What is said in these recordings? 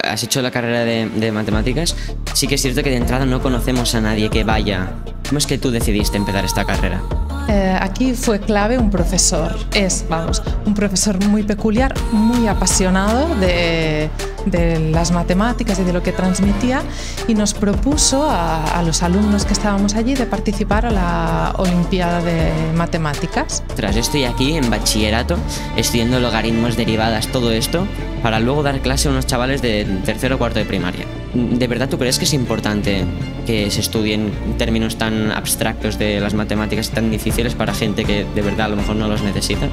has hecho la carrera de matemáticas, sí que es cierto que de entrada no conocemos a nadie que vaya. ¿Cómo es que tú decidiste empezar esta carrera? Aquí fue clave un profesor. Un profesor muy peculiar, muy apasionado de las matemáticas y de lo que transmitía, y nos propuso a los alumnos que estábamos allí de participar a la Olimpiada de Matemáticas. Tras estoy aquí en bachillerato, estudiando logaritmos, derivadas, todo esto, para luego dar clase a unos chavales de tercero o cuarto de primaria. ¿De verdad tú crees que es importante que se estudien términos tan abstractos de las matemáticas tan difíciles para gente que de verdad a lo mejor no los necesita?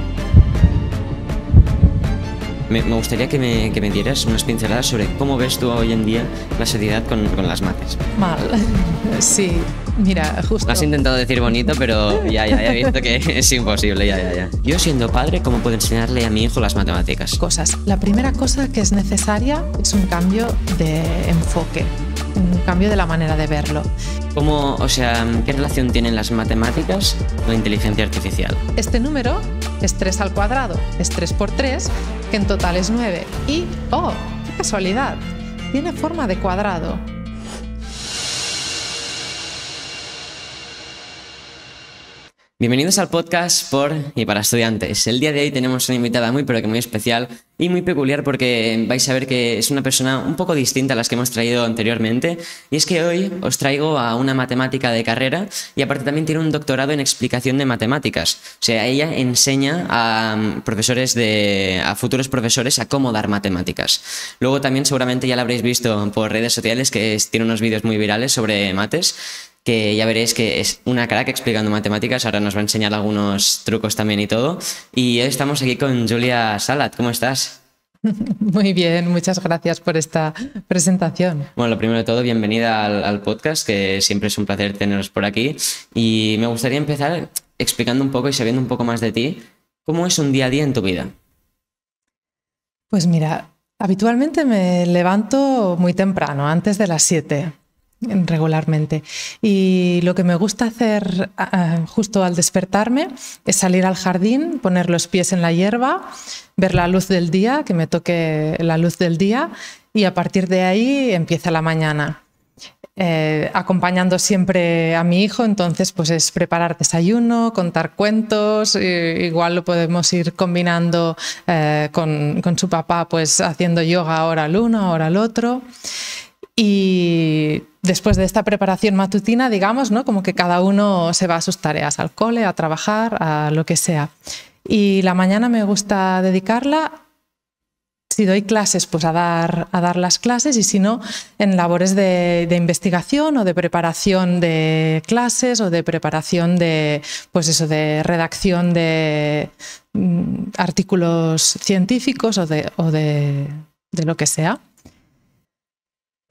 Me gustaría que me dieras unas pinceladas sobre cómo ves tú hoy en día la seriedad con las mates. Mal, sí. Mira, justo... Lo has intentado decir bonito, pero ya he visto que es imposible, ya. Yo siendo padre, ¿cómo puedo enseñarle a mi hijo las matemáticas? Cosas. La primera cosa que es necesaria es un cambio de enfoque, un cambio de la manera de verlo. ¿Qué relación tienen las matemáticas con la inteligencia artificial? Este número es 3 al cuadrado, es 3 por 3, que en total es 9. Y, ¡oh, qué casualidad! Tiene forma de cuadrado. Bienvenidos al podcast por y para estudiantes. El día de hoy tenemos una invitada muy pero que muy especial y muy peculiar porque vais a ver que es una persona un poco distinta a las que hemos traído anteriormente, y es que hoy os traigo a una matemática de carrera y aparte también tiene un doctorado en explicación de matemáticas. O sea, ella enseña a futuros profesores a cómo dar matemáticas. Luego también seguramente ya la habréis visto por redes sociales que tiene unos vídeos muy virales sobre mates, que ya veréis que es una crack explicando matemáticas. Ahora nos va a enseñar algunos trucos también y todo. Y hoy estamos aquí con Julia Salat. ¿Cómo estás? Muy bien, muchas gracias por esta presentación. Bueno, lo primero de todo, bienvenida al podcast, que siempre es un placer teneros por aquí. Y me gustaría empezar explicando un poco y sabiendo un poco más de ti. ¿Cómo es un día a día en tu vida? Pues mira, habitualmente me levanto muy temprano, antes de las 7. Regularmente, y lo que me gusta hacer justo al despertarme es salir al jardín, poner los pies en la hierba, ver la luz del día, que me toque la luz del día, y a partir de ahí empieza la mañana. Acompañando siempre a mi hijo, entonces pues es preparar desayuno, contar cuentos, igual lo podemos ir combinando con su papá, pues haciendo yoga ahora al uno, ahora al otro. Y después de esta preparación matutina, digamos, ¿no? Como que cada uno se va a sus tareas, al cole, a trabajar, a lo que sea. Y la mañana me gusta dedicarla, si doy clases, pues a dar las clases, y si no, en labores de investigación o de preparación de clases o de preparación de, pues eso, de redacción de artículos científicos o de lo que sea.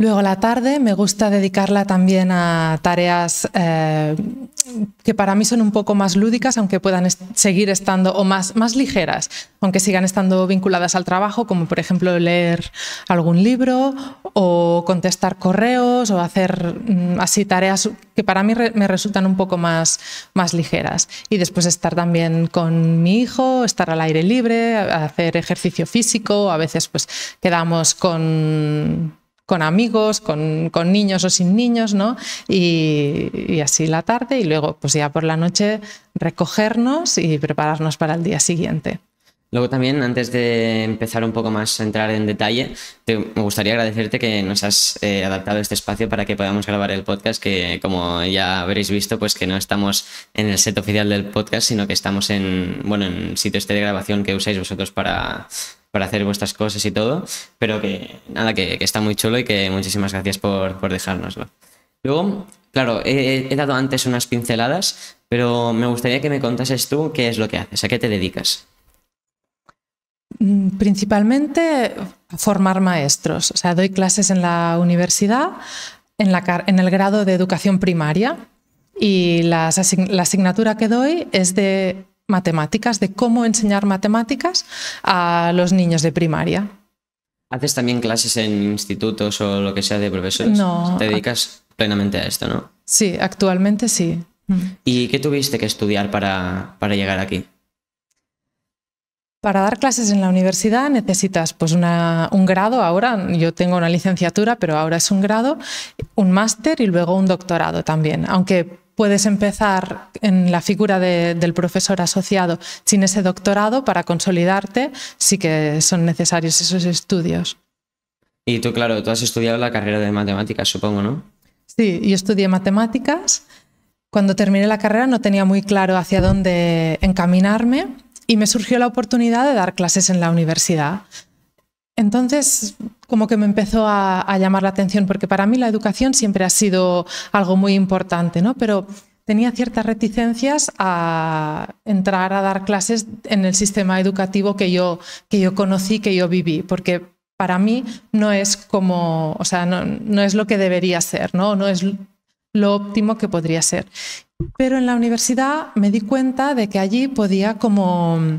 Luego la tarde me gusta dedicarla también a tareas que para mí son un poco más lúdicas, aunque puedan seguir estando, o más ligeras, aunque sigan estando vinculadas al trabajo, como por ejemplo leer algún libro o contestar correos o hacer así tareas que para mí me resultan un poco más ligeras. Y después estar también con mi hijo, estar al aire libre, hacer ejercicio físico. A veces pues quedamos con amigos, con niños o sin niños, ¿no? Y así la tarde, y luego pues ya por la noche recogernos y prepararnos para el día siguiente. Luego también, antes de empezar un poco más a entrar en detalle, me gustaría agradecerte que nos has adaptado este espacio para que podamos grabar el podcast, que como ya habréis visto, pues que no estamos en el set oficial del podcast, sino que estamos en sitio de grabación que usáis vosotros para hacer vuestras cosas y todo, pero que nada, que está muy chulo y que muchísimas gracias por dejárnoslo. Luego, claro, he dado antes unas pinceladas, pero me gustaría que me contases tú qué es lo que haces, a qué te dedicas. Principalmente a formar maestros. O sea, doy clases en la universidad, en el grado de educación primaria, y la asignatura que doy es de matemáticas, de cómo enseñar matemáticas a los niños de primaria. ¿Haces también clases en institutos o lo que sea de profesores? No. Te dedicas plenamente a esto, ¿no? Sí, actualmente sí. ¿Y qué tuviste que estudiar para llegar aquí? Para dar clases en la universidad necesitas pues un grado, ahora yo tengo una licenciatura, pero ahora es un grado, un máster y luego un doctorado también, aunque puedes empezar en la figura del profesor asociado sin ese doctorado. Para consolidarte sí que son necesarios esos estudios. Y tú, claro, tú has estudiado la carrera de matemáticas, supongo, ¿no? Sí, yo estudié matemáticas. Cuando terminé la carrera no tenía muy claro hacia dónde encaminarme y me surgió la oportunidad de dar clases en la universidad. Entonces, como que me empezó a llamar la atención, porque para mí la educación siempre ha sido algo muy importante, ¿no? Pero tenía ciertas reticencias a entrar a dar clases en el sistema educativo que yo conocí, que yo viví, porque para mí no es como, o sea, no es lo que debería ser, ¿no? No es lo óptimo que podría ser. Pero en la universidad me di cuenta de que allí podía como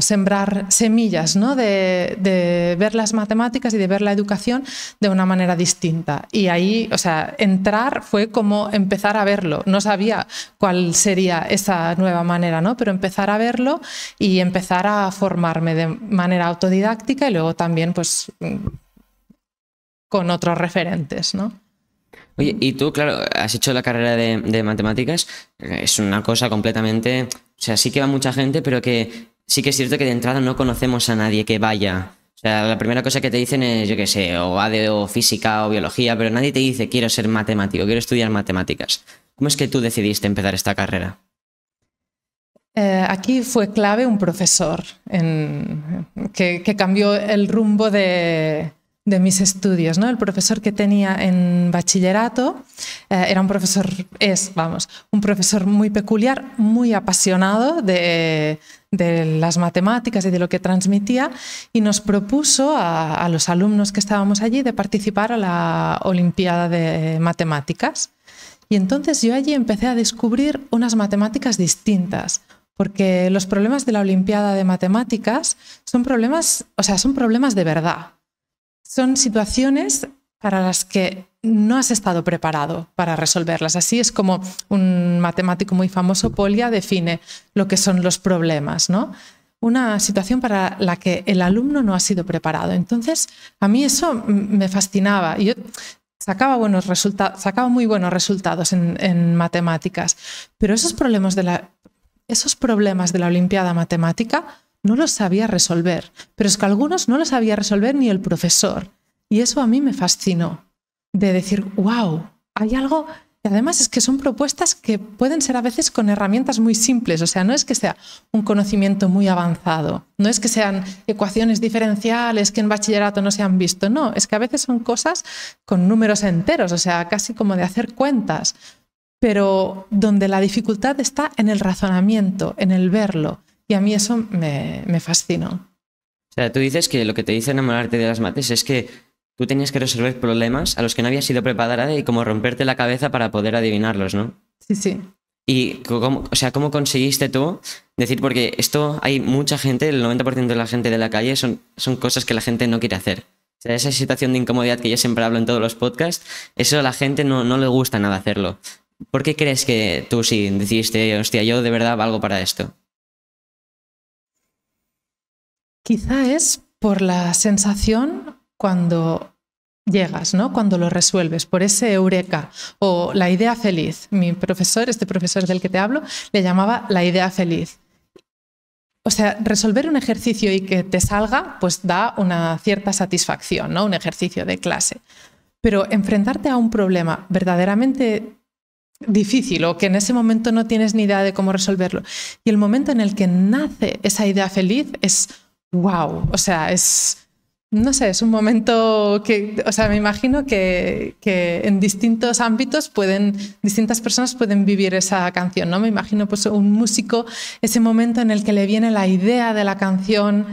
sembrar semillas, ¿no? de ver las matemáticas y de ver la educación de una manera distinta. Y ahí, o sea, entrar fue como empezar a verlo. No sabía cuál sería esa nueva manera, ¿no? Pero empezar a verlo y empezar a formarme de manera autodidáctica y luego también pues con otros referentes, ¿no? Oye, y tú, claro, has hecho la carrera de matemáticas, es una cosa completamente... O sea, sí que va mucha gente, pero que sí que es cierto que de entrada no conocemos a nadie que vaya. O sea, la primera cosa que te dicen es, yo qué sé, o ADE o física o biología, pero nadie te dice quiero ser matemático, quiero estudiar matemáticas. ¿Cómo es que tú decidiste empezar esta carrera? Aquí fue clave un profesor que cambió el rumbo de mis estudios, ¿no? El profesor que tenía en bachillerato era un profesor muy peculiar, muy apasionado de las matemáticas y de lo que transmitía, y nos propuso a los alumnos que estábamos allí de participar a la Olimpiada de Matemáticas. Y entonces yo allí empecé a descubrir unas matemáticas distintas, porque los problemas de la Olimpiada de Matemáticas son problemas de verdad. Son situaciones para las que no has estado preparado para resolverlas. Así es como un matemático muy famoso, Polya, define lo que son los problemas, ¿no? Una situación para la que el alumno no ha sido preparado. Entonces, a mí eso me fascinaba. Yo sacaba muy buenos resultados en matemáticas, pero esos problemas de la Olimpiada Matemática no los sabía resolver, pero es que algunos no los sabía resolver ni el profesor. Y eso a mí me fascinó, de decir, wow, hay algo... Y además es que son propuestas que pueden ser a veces con herramientas muy simples, o sea, no es que sea un conocimiento muy avanzado, no es que sean ecuaciones diferenciales que en bachillerato no se han visto, no, es que a veces son cosas con números enteros, o sea, casi como de hacer cuentas, pero donde la dificultad está en el razonamiento, en el verlo. Y a mí eso me fascinó. O sea, tú dices que lo que te dice enamorarte de las mates es que tú tenías que resolver problemas a los que no habías sido preparada y como romperte la cabeza para poder adivinarlos, ¿no? Sí, sí. ¿Y cómo conseguiste tú decir? Porque esto hay mucha gente, el 90% de la gente de la calle son cosas que la gente no quiere hacer. O sea, esa situación de incomodidad que yo siempre hablo en todos los podcasts, eso a la gente no le gusta nada hacerlo. ¿Por qué crees que tú sí decidiste, hostia, yo de verdad valgo para esto? Quizá es por la sensación cuando llegas, ¿no? Cuando lo resuelves, por ese eureka o la idea feliz. Mi profesor, este profesor del que te hablo, le llamaba la idea feliz. O sea, resolver un ejercicio y que te salga, pues da una cierta satisfacción, ¿no? Un ejercicio de clase. Pero enfrentarte a un problema verdaderamente difícil o que en ese momento no tienes ni idea de cómo resolverlo, y el momento en el que nace esa idea feliz es wow, o sea, no sé, es un momento que, o sea, me imagino que en distintos ámbitos distintas personas pueden vivir esa canción, ¿no? Me imagino pues un músico, ese momento en el que le viene la idea de la canción,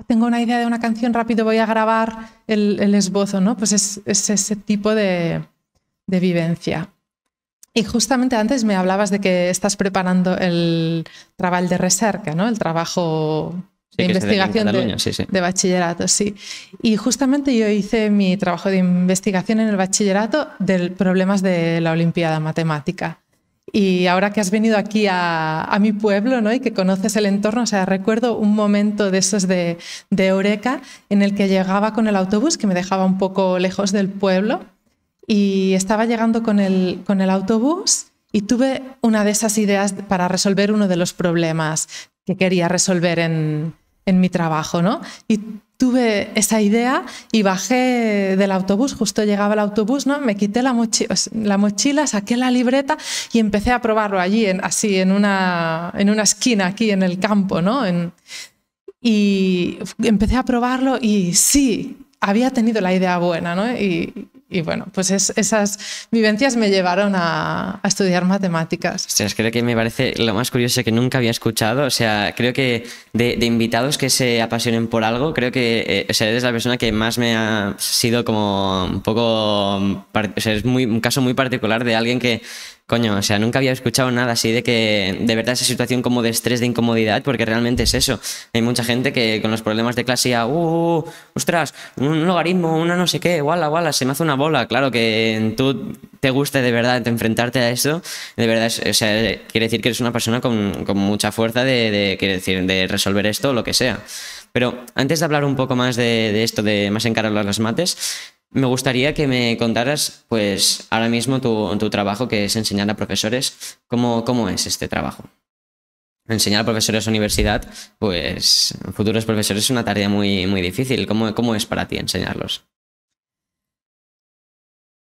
tengo una idea de una canción, rápido voy a grabar el esbozo, ¿no? Pues es ese tipo de vivencia. Y justamente antes me hablabas de que estás preparando el trabajo de recerca, ¿no? El trabajo de investigación de bachillerato, sí. Y justamente yo hice mi trabajo de investigación en el bachillerato de problemas de la Olimpiada Matemática. Y ahora que has venido aquí a mi pueblo, ¿no? Y que conoces el entorno, o sea, recuerdo un momento de esos de eureka en el que llegaba con el autobús, que me dejaba un poco lejos del pueblo, y estaba llegando con el autobús y tuve una de esas ideas para resolver uno de los problemas que quería resolver en mi trabajo, ¿no? Y tuve esa idea y bajé del autobús, justo llegaba el autobús, ¿no? Me quité la mochila, saqué la libreta y empecé a probarlo allí, así en una esquina aquí en el campo, ¿no? Y empecé a probarlo y sí, había tenido la idea buena, ¿no? Y bueno, pues esas vivencias me llevaron a estudiar matemáticas. O sea, creo que me parece lo más curioso que nunca había escuchado. O sea, creo que de invitados que se apasionen por algo, creo que o sea, eres la persona que más me ha sido como un poco... O sea, es un caso muy particular de alguien que... Coño, o sea, nunca había escuchado nada así de que de verdad esa situación como de estrés, de incomodidad, porque realmente es eso. Hay mucha gente que con los problemas de clase ya, ostras, un logaritmo, una no sé qué, wala, se me hace una bola. Claro que tú te guste de verdad enfrentarte a eso, de verdad, o sea, quiere decir que eres una persona con mucha fuerza quiere decir, de resolver esto o lo que sea. Pero antes de hablar un poco más de esto, de más encarar las mates, me gustaría que me contaras, pues, ahora mismo tu trabajo, que es enseñar a profesores. ¿Cómo es este trabajo? Enseñar a profesores de universidad, pues, futuros profesores es una tarea muy, muy difícil. ¿Cómo es para ti enseñarlos?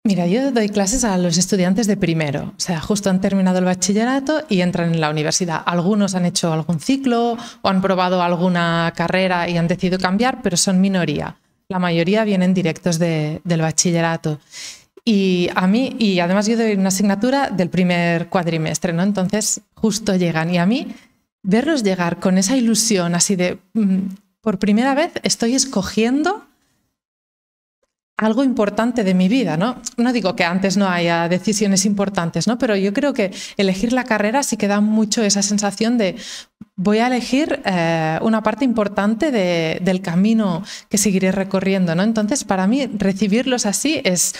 Mira, yo doy clases a los estudiantes de primero, o sea, justo han terminado el bachillerato y entran en la universidad. Algunos han hecho algún ciclo o han probado alguna carrera y han decidido cambiar, pero son minoría. La mayoría vienen directos del bachillerato. Y además yo doy una asignatura del primer cuatrimestre, ¿no? Entonces justo llegan. Y a mí verlos llegar con esa ilusión así de, por primera vez estoy escogiendo algo importante de mi vida, ¿no? No digo que antes no haya decisiones importantes, ¿no? Pero yo creo que elegir la carrera sí que da mucho esa sensación de voy a elegir una parte importante del camino que seguiré recorriendo, ¿no? Entonces, para mí, recibirlos así es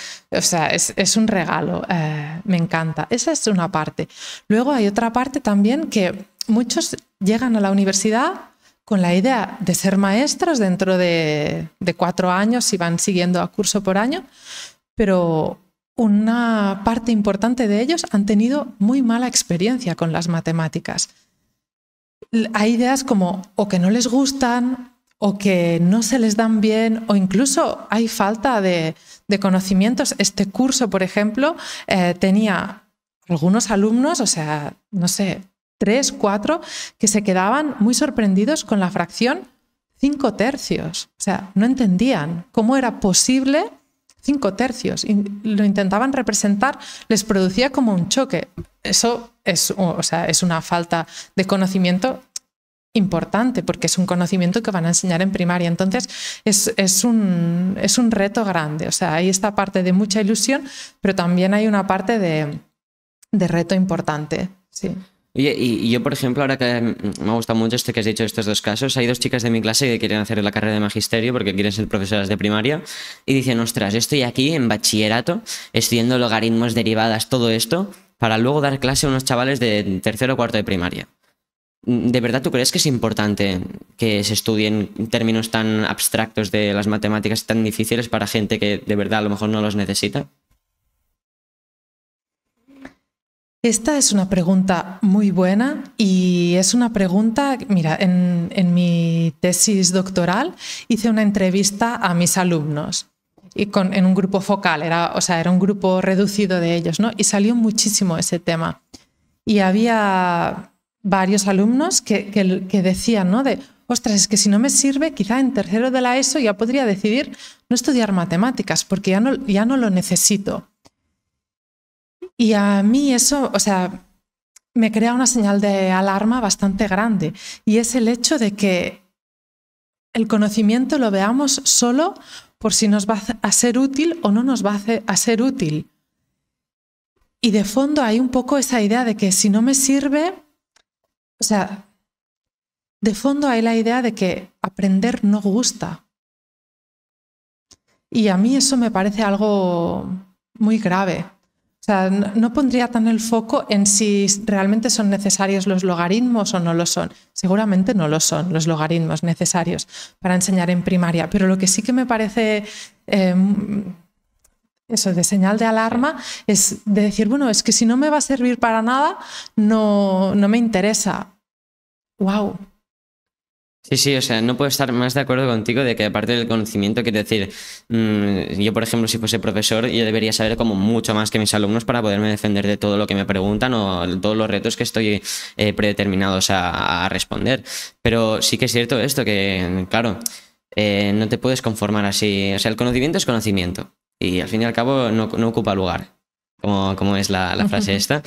un regalo, me encanta. Esa es una parte. Luego hay otra parte también que muchos llegan a la universidad con la idea de ser maestros dentro de 4 años y van siguiendo a curso por año, pero una parte importante de ellos han tenido muy mala experiencia con las matemáticas. Hay ideas como o que no les gustan o que no se les dan bien o incluso hay falta de conocimientos. Este curso, por ejemplo, tenía algunos alumnos, o sea, no sé, 3, 4, que se quedaban muy sorprendidos con la fracción 5/3. O sea, no entendían cómo era posible 5/3. Y lo intentaban representar, les producía como un choque. Eso es una falta de conocimiento importante, porque es un conocimiento que van a enseñar en primaria. Entonces, es un reto grande. O sea, hay esta parte de mucha ilusión, pero también hay una parte de reto importante. Sí. Oye, y yo, por ejemplo, ahora que me ha gustado mucho que has dicho estos dos casos, hay 2 chicas de mi clase que quieren hacer la carrera de magisterio porque quieren ser profesoras de primaria y dicen, ostras, yo estoy aquí en bachillerato estudiando logaritmos, derivadas, todo esto, para luego dar clase a unos chavales de 3º o 4º de primaria. ¿De verdad tú crees que es importante que se estudien términos tan abstractos de las matemáticas tan difíciles para gente que de verdad a lo mejor no los necesita? Esta es una pregunta muy buena y es una pregunta, mira, en mi tesis doctoral hice una entrevista a mis alumnos y en un grupo focal, era un grupo reducido de ellos, ¿no? Y salió muchísimo ese tema. Y había varios alumnos que decían, ¿no? Ostras, es que si no me sirve, quizá en 3º de la ESO ya podría decidir no estudiar matemáticas porque ya no lo necesito. Y a mí eso, me crea una señal de alarma bastante grande y es el hecho de que el conocimiento lo veamos solo por si nos va a ser útil o no nos va a ser útil. Y de fondo hay un poco esa idea de que si no me sirve, de fondo hay la idea de que aprender no gusta. Y a mí eso me parece algo muy grave. sea, no pondría tan el foco en si realmente son necesarios los logaritmos o no lo son. Seguramente no lo son los logaritmos necesarios para enseñar en primaria, pero lo que sí que me parece eso de señal de alarma es de decir, bueno, es que si no me va a servir para nada, no me interesa. ¡Wow! Sí, o sea, no puedo estar más de acuerdo contigo de que aparte del conocimiento, quiero decir, yo por ejemplo, si fuese profesor, yo debería saber como mucho más que mis alumnos para poderme defender de todo lo que me preguntan o de todos los retos que estoy predeterminados a responder. Pero sí que es cierto esto, que claro, no te puedes conformar así. O sea, el conocimiento es conocimiento y al fin y al cabo no ocupa lugar, como es la frase esta.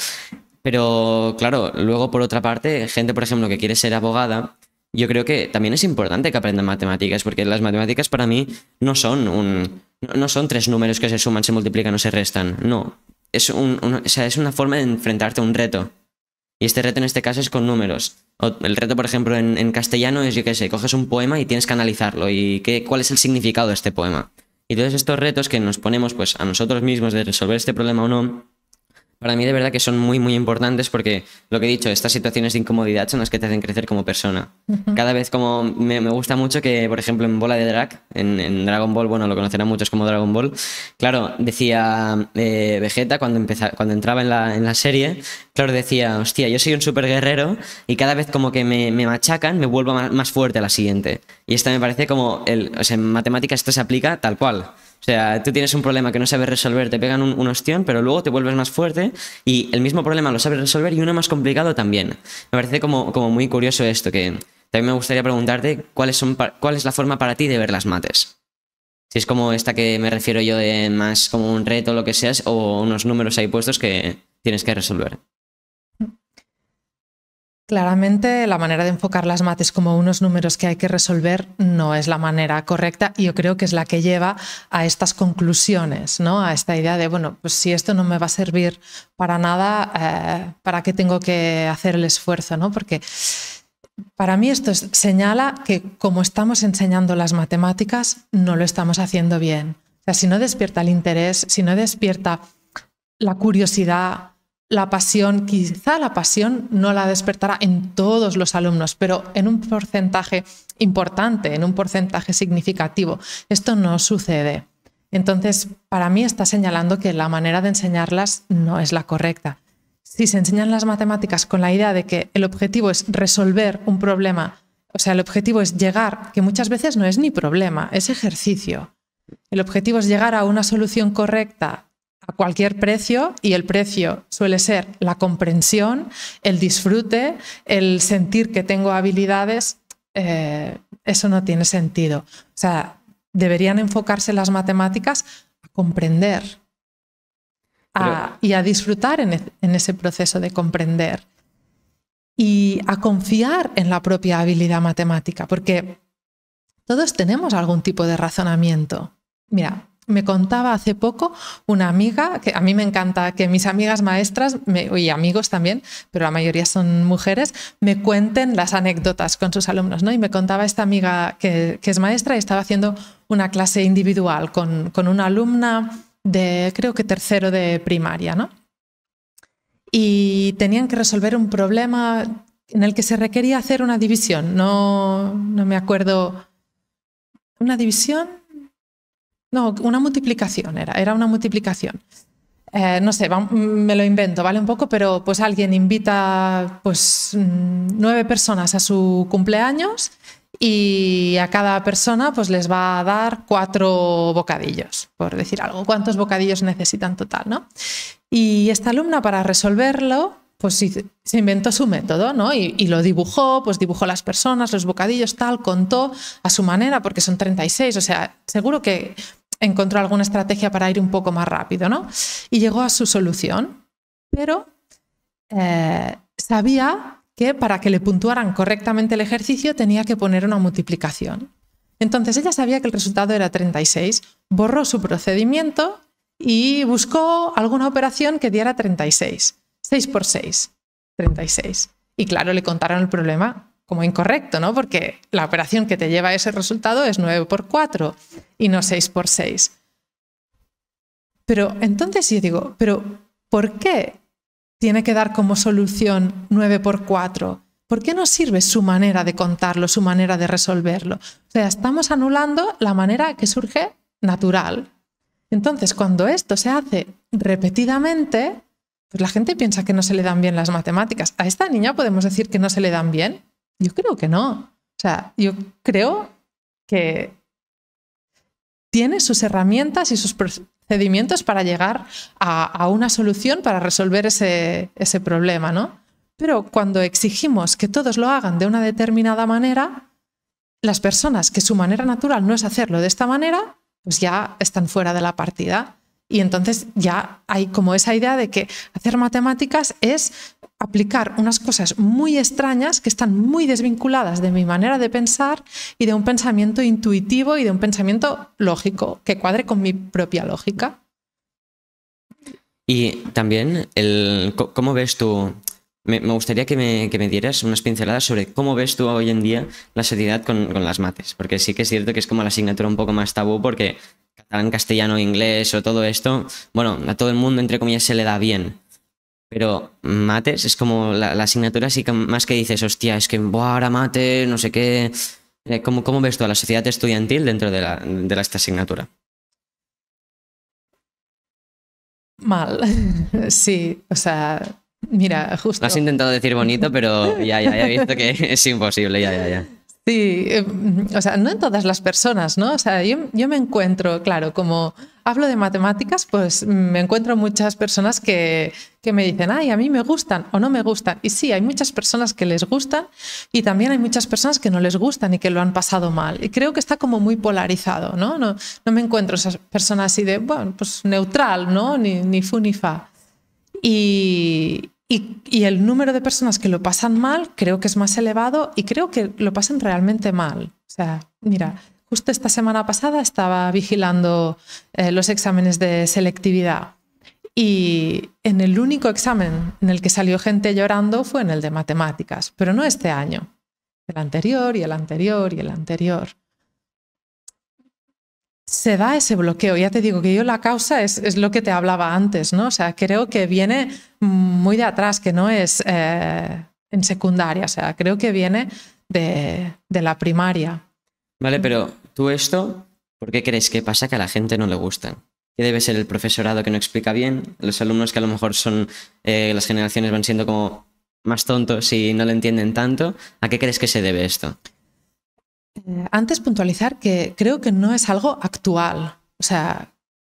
Pero claro, luego por otra parte, gente, por ejemplo, que quiere ser abogada, yo creo que también es importante que aprendan matemáticas, porque las matemáticas para mí no son tres números que se suman, se multiplican o se restan. No. Es o sea, es una forma de enfrentarte a un reto. Y este reto en este caso es con números. El reto, por ejemplo, en castellano es, yo qué sé, coges un poema y tienes que analizarlo. Y cuál es el significado de este poema. Y todos estos retos que nos ponemos pues, a nosotros mismos de resolver este problema o no, para mí de verdad que son muy, muy importantes porque, lo que he dicho, estas situaciones de incomodidad son las que te hacen crecer como persona. Cada vez como me gusta mucho que, por ejemplo, en Bola de Drag, en Dragon Ball, bueno, lo conocerán muchos como Dragon Ball, claro, decía Vegeta cuando entraba en la serie, claro, decía, hostia, yo soy un super guerrero y cada vez como que me machacan, me vuelvo más fuerte a la siguiente. Y esta me parece como, o sea, en matemáticas esto se aplica tal cual. O sea, tú tienes un problema que no sabes resolver, te pegan un ostión, pero luego te vuelves más fuerte y el mismo problema lo sabes resolver y uno más complicado también. Me parece como muy curioso esto, que también me gustaría preguntarte cuál es la forma para ti de ver las mates. Si es como esta que me refiero yo de más como un reto o lo que sea, o unos números ahí puestos que tienes que resolver. Claramente la manera de enfocar las mates como unos números que hay que resolver no es la manera correcta y yo creo que es la que lleva a estas conclusiones, ¿no? A esta idea de, bueno, pues si esto no me va a servir para nada, ¿para qué tengo que hacer el esfuerzo, ¿no? Porque para mí esto señala que como estamos enseñando las matemáticas no lo estamos haciendo bien. O sea, si no despierta el interés, si no despierta la curiosidad, la pasión, quizá la pasión no la despertará en todos los alumnos, pero en un porcentaje importante, en un porcentaje significativo. Esto no sucede. Entonces, para mí está señalando que la manera de enseñarlas no es la correcta. Si se enseñan las matemáticas con la idea de que el objetivo es resolver un problema, o sea, el objetivo es llegar, que muchas veces no es ni problema, es ejercicio. El objetivo es llegar a una solución correcta a cualquier precio, y el precio suele ser la comprensión, el disfrute, el sentir que tengo habilidades, eso no tiene sentido. O sea, deberían enfocarse las matemáticas a comprender y a disfrutar en ese proceso de comprender y a confiar en la propia habilidad matemática, porque todos tenemos algún tipo de razonamiento. Mira, me contaba hace poco una amiga, que a mí me encanta que mis amigas maestras, y amigos también, pero la mayoría son mujeres, me cuenten las anécdotas con sus alumnos, ¿no? Y me contaba esta amiga que es maestra y estaba haciendo una clase individual con una alumna de, creo que tercero de primaria, ¿no? Y tenían que resolver un problema en el que se requería hacer una división. No me acuerdo. ¿Una división? No, una multiplicación era una multiplicación. No sé, me lo invento, ¿vale? Un poco, pero pues alguien invita pues 9 personas a su cumpleaños y a cada persona pues les va a dar 4 bocadillos, por decir algo. ¿Cuántos bocadillos necesitan total, no? Y esta alumna, para resolverlo, pues se inventó su método, ¿no? Y lo dibujó, pues dibujó las personas, los bocadillos, tal, contó a su manera, porque son 36, o sea, seguro que encontró alguna estrategia para ir un poco más rápido, ¿no? Y llegó a su solución, pero sabía que para que le puntuaran correctamente el ejercicio tenía que poner una multiplicación. Entonces ella sabía que el resultado era 36, borró su procedimiento y buscó alguna operación que diera 36. 6 por 6, 36. Y claro, le contaron el problema como incorrecto, ¿no? Porque la operación que te lleva a ese resultado es 9 por 4 y no 6 por 6. Pero entonces yo digo, pero ¿por qué tiene que dar como solución 9 por 4? ¿Por qué no sirve su manera de contarlo, su manera de resolverlo? O sea, estamos anulando la manera que surge natural. Entonces, cuando esto se hace repetidamente, pues la gente piensa que no se le dan bien las matemáticas. ¿A esta niña podemos decir que no se le dan bien? Yo creo que no. O sea, yo creo que tiene sus herramientas y sus procedimientos para llegar a una solución, para resolver ese problema, ¿no? Pero cuando exigimos que todos lo hagan de una determinada manera, las personas que su manera natural no es hacerlo de esta manera, pues ya están fuera de la partida. Y entonces ya hay como esa idea de que hacer matemáticas es aplicar unas cosas muy extrañas que están muy desvinculadas de mi manera de pensar y de un pensamiento intuitivo y de un pensamiento lógico, que cuadre con mi propia lógica. Y también, ¿cómo ves tú? Me gustaría que me dieras unas pinceladas sobre cómo ves tú hoy en día la sociedad con las mates, porque sí que es cierto que es como la asignatura un poco más tabú, porque catalán, castellano, inglés o todo esto, bueno, a todo el mundo entre comillas se le da bien, pero mates es como la asignatura así que más que dices, hostia, es que buah, ahora mate, no sé qué. ¿Cómo ves tú a la sociedad estudiantil dentro de esta asignatura? Mal, sí, o sea, mira, justo. Lo has intentado decir bonito, pero ya he visto que es imposible, ya. Sí, o sea, no en todas las personas, ¿no? O sea, yo me encuentro, claro, como hablo de matemáticas, pues me encuentro muchas personas que me dicen, ay, a mí me gustan o no me gustan. Y sí, hay muchas personas que les gustan y también hay muchas personas que no les gustan y que lo han pasado mal. Y creo que está como muy polarizado, ¿no? No me encuentro esas personas así de, bueno, pues neutral, ¿no? Ni fu ni fa. Y el número de personas que lo pasan mal creo que es más elevado y creo que lo pasan realmente mal. O sea, mira, justo esta semana pasada estaba vigilando los exámenes de selectividad y en el único examen en el que salió gente llorando fue en el de matemáticas, pero no este año, el anterior y el anterior y el anterior. Se da ese bloqueo. Ya te digo que yo la causa es lo que te hablaba antes, ¿no? O sea, creo que viene muy de atrás, que no es en secundaria, o sea, creo que viene de la primaria. Vale, pero tú esto, ¿por qué crees que pasa que a la gente no le gustan? ¿Qué debe ser el profesorado que no explica bien? ¿Los alumnos que a lo mejor son, las generaciones van siendo como más tontos y no le entienden tanto? ¿A qué crees que se debe esto? Antes puntualizar que creo que no es algo actual. O sea,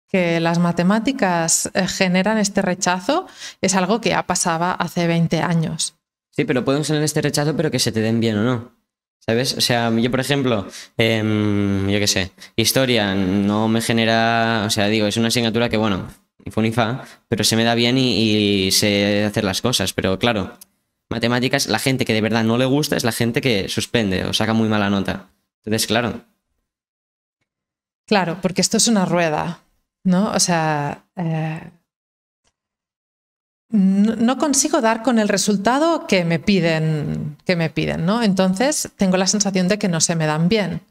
que las matemáticas generan este rechazo es algo que ya pasaba hace 20 años. Sí, pero pueden tener este rechazo, pero que se te den bien o no. ¿Sabes? O sea, yo, por ejemplo, yo qué sé, historia no me genera. O sea, digo, es una asignatura que, bueno, ni fu ni fa, pero se me da bien y sé hacer las cosas. Pero claro, matemáticas, la gente que de verdad no le gusta es la gente que suspende o saca muy mala nota. Entonces, claro. Claro, porque esto es una rueda, ¿no? O sea, no consigo dar con el resultado que me piden, ¿no? Entonces tengo la sensación de que no se me dan bien.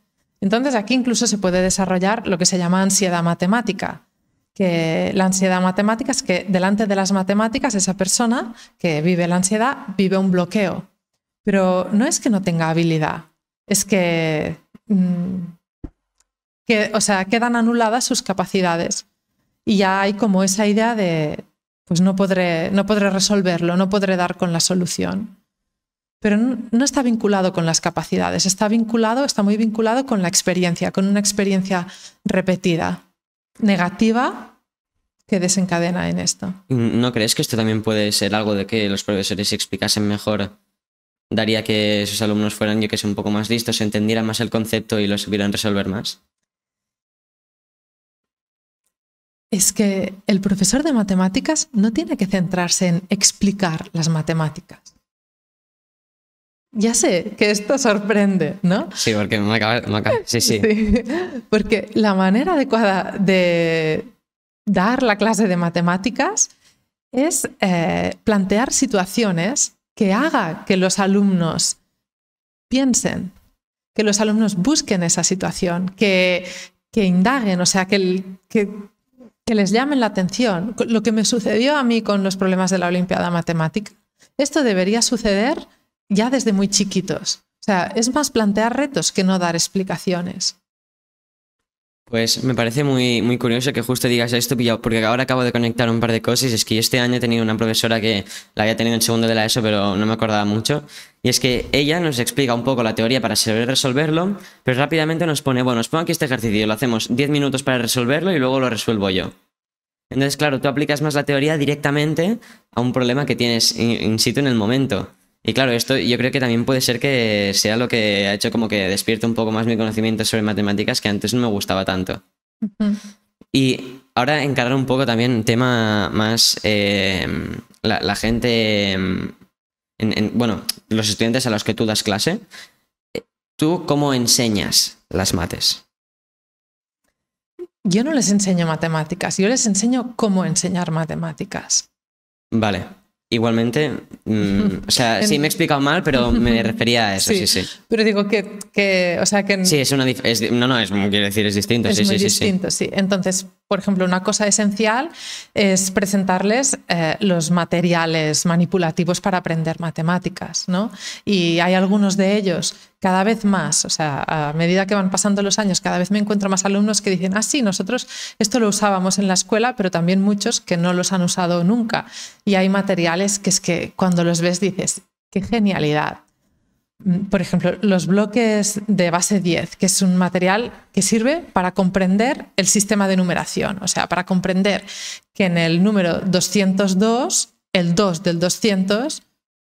Entonces aquí incluso se puede desarrollar lo que se llama ansiedad matemática. Que la ansiedad matemática es que delante de las matemáticas esa persona que vive la ansiedad vive un bloqueo. Pero no es que no tenga habilidad, es que o sea, quedan anuladas sus capacidades y ya hay como esa idea de pues no podré resolverlo, no podré dar con la solución. Pero no está vinculado con las capacidades, está muy vinculado con la experiencia, con una experiencia repetida, negativa, que desencadena en esto. ¿No crees que esto también puede ser algo de que los profesores si explicasen mejor daría que sus alumnos fueran, yo que sé, un poco más listos, entendieran más el concepto y lo supieran resolver más? Es que el profesor de matemáticas no tiene que centrarse en explicar las matemáticas. Ya sé que esto sorprende, ¿no? Sí, porque me acaba. Sí. Porque la manera adecuada de dar la clase de matemáticas es plantear situaciones que haga que los alumnos piensen, que los alumnos busquen esa situación, que indaguen, o sea, que que les llamen la atención. Lo que me sucedió a mí con los problemas de la Olimpiada Matemática, esto debería suceder ya desde muy chiquitos. O sea, es más plantear retos que no dar explicaciones. Pues me parece muy, muy curioso que justo digas esto, porque ahora acabo de conectar un par de cosas. Y es que yo este año he tenido una profesora que la había tenido en segundo de la ESO, pero no me acordaba mucho. Y es que ella nos explica un poco la teoría para saber resolverlo, pero rápidamente nos pone, bueno, os pongo aquí este ejercicio, lo hacemos 10 minutos para resolverlo y luego lo resuelvo yo. Entonces, claro, tú aplicas más la teoría directamente a un problema que tienes in situ en el momento. Y claro, esto yo creo que también puede ser que sea lo que ha hecho como que despierte un poco más mi conocimiento sobre matemáticas, que antes no me gustaba tanto. Y ahora encarar un poco también un tema más la gente, bueno, los estudiantes a los que tú das clase. ¿Tú cómo enseñas las mates? Yo no les enseño matemáticas, yo les enseño cómo enseñar matemáticas. Vale. Igualmente, o sea, sí me he explicado mal, pero me refería a eso, sí. Pero digo o sea, que sí, quiero decir, es distinto. Es muy distinto, sí. Entonces, por ejemplo, una cosa esencial es presentarles los materiales manipulativos para aprender matemáticas, ¿no? Y hay algunos de ellos cada vez más, o sea, a medida que van pasando los años, cada vez me encuentro más alumnos que dicen, sí, nosotros esto lo usábamos en la escuela, pero también muchos que no los han usado nunca. Y hay materiales que es que cuando los ves dices, qué genialidad. Por ejemplo, los bloques de base 10, que es un material que sirve para comprender el sistema de numeración, o sea, para comprender que en el número 202, el 2 del 200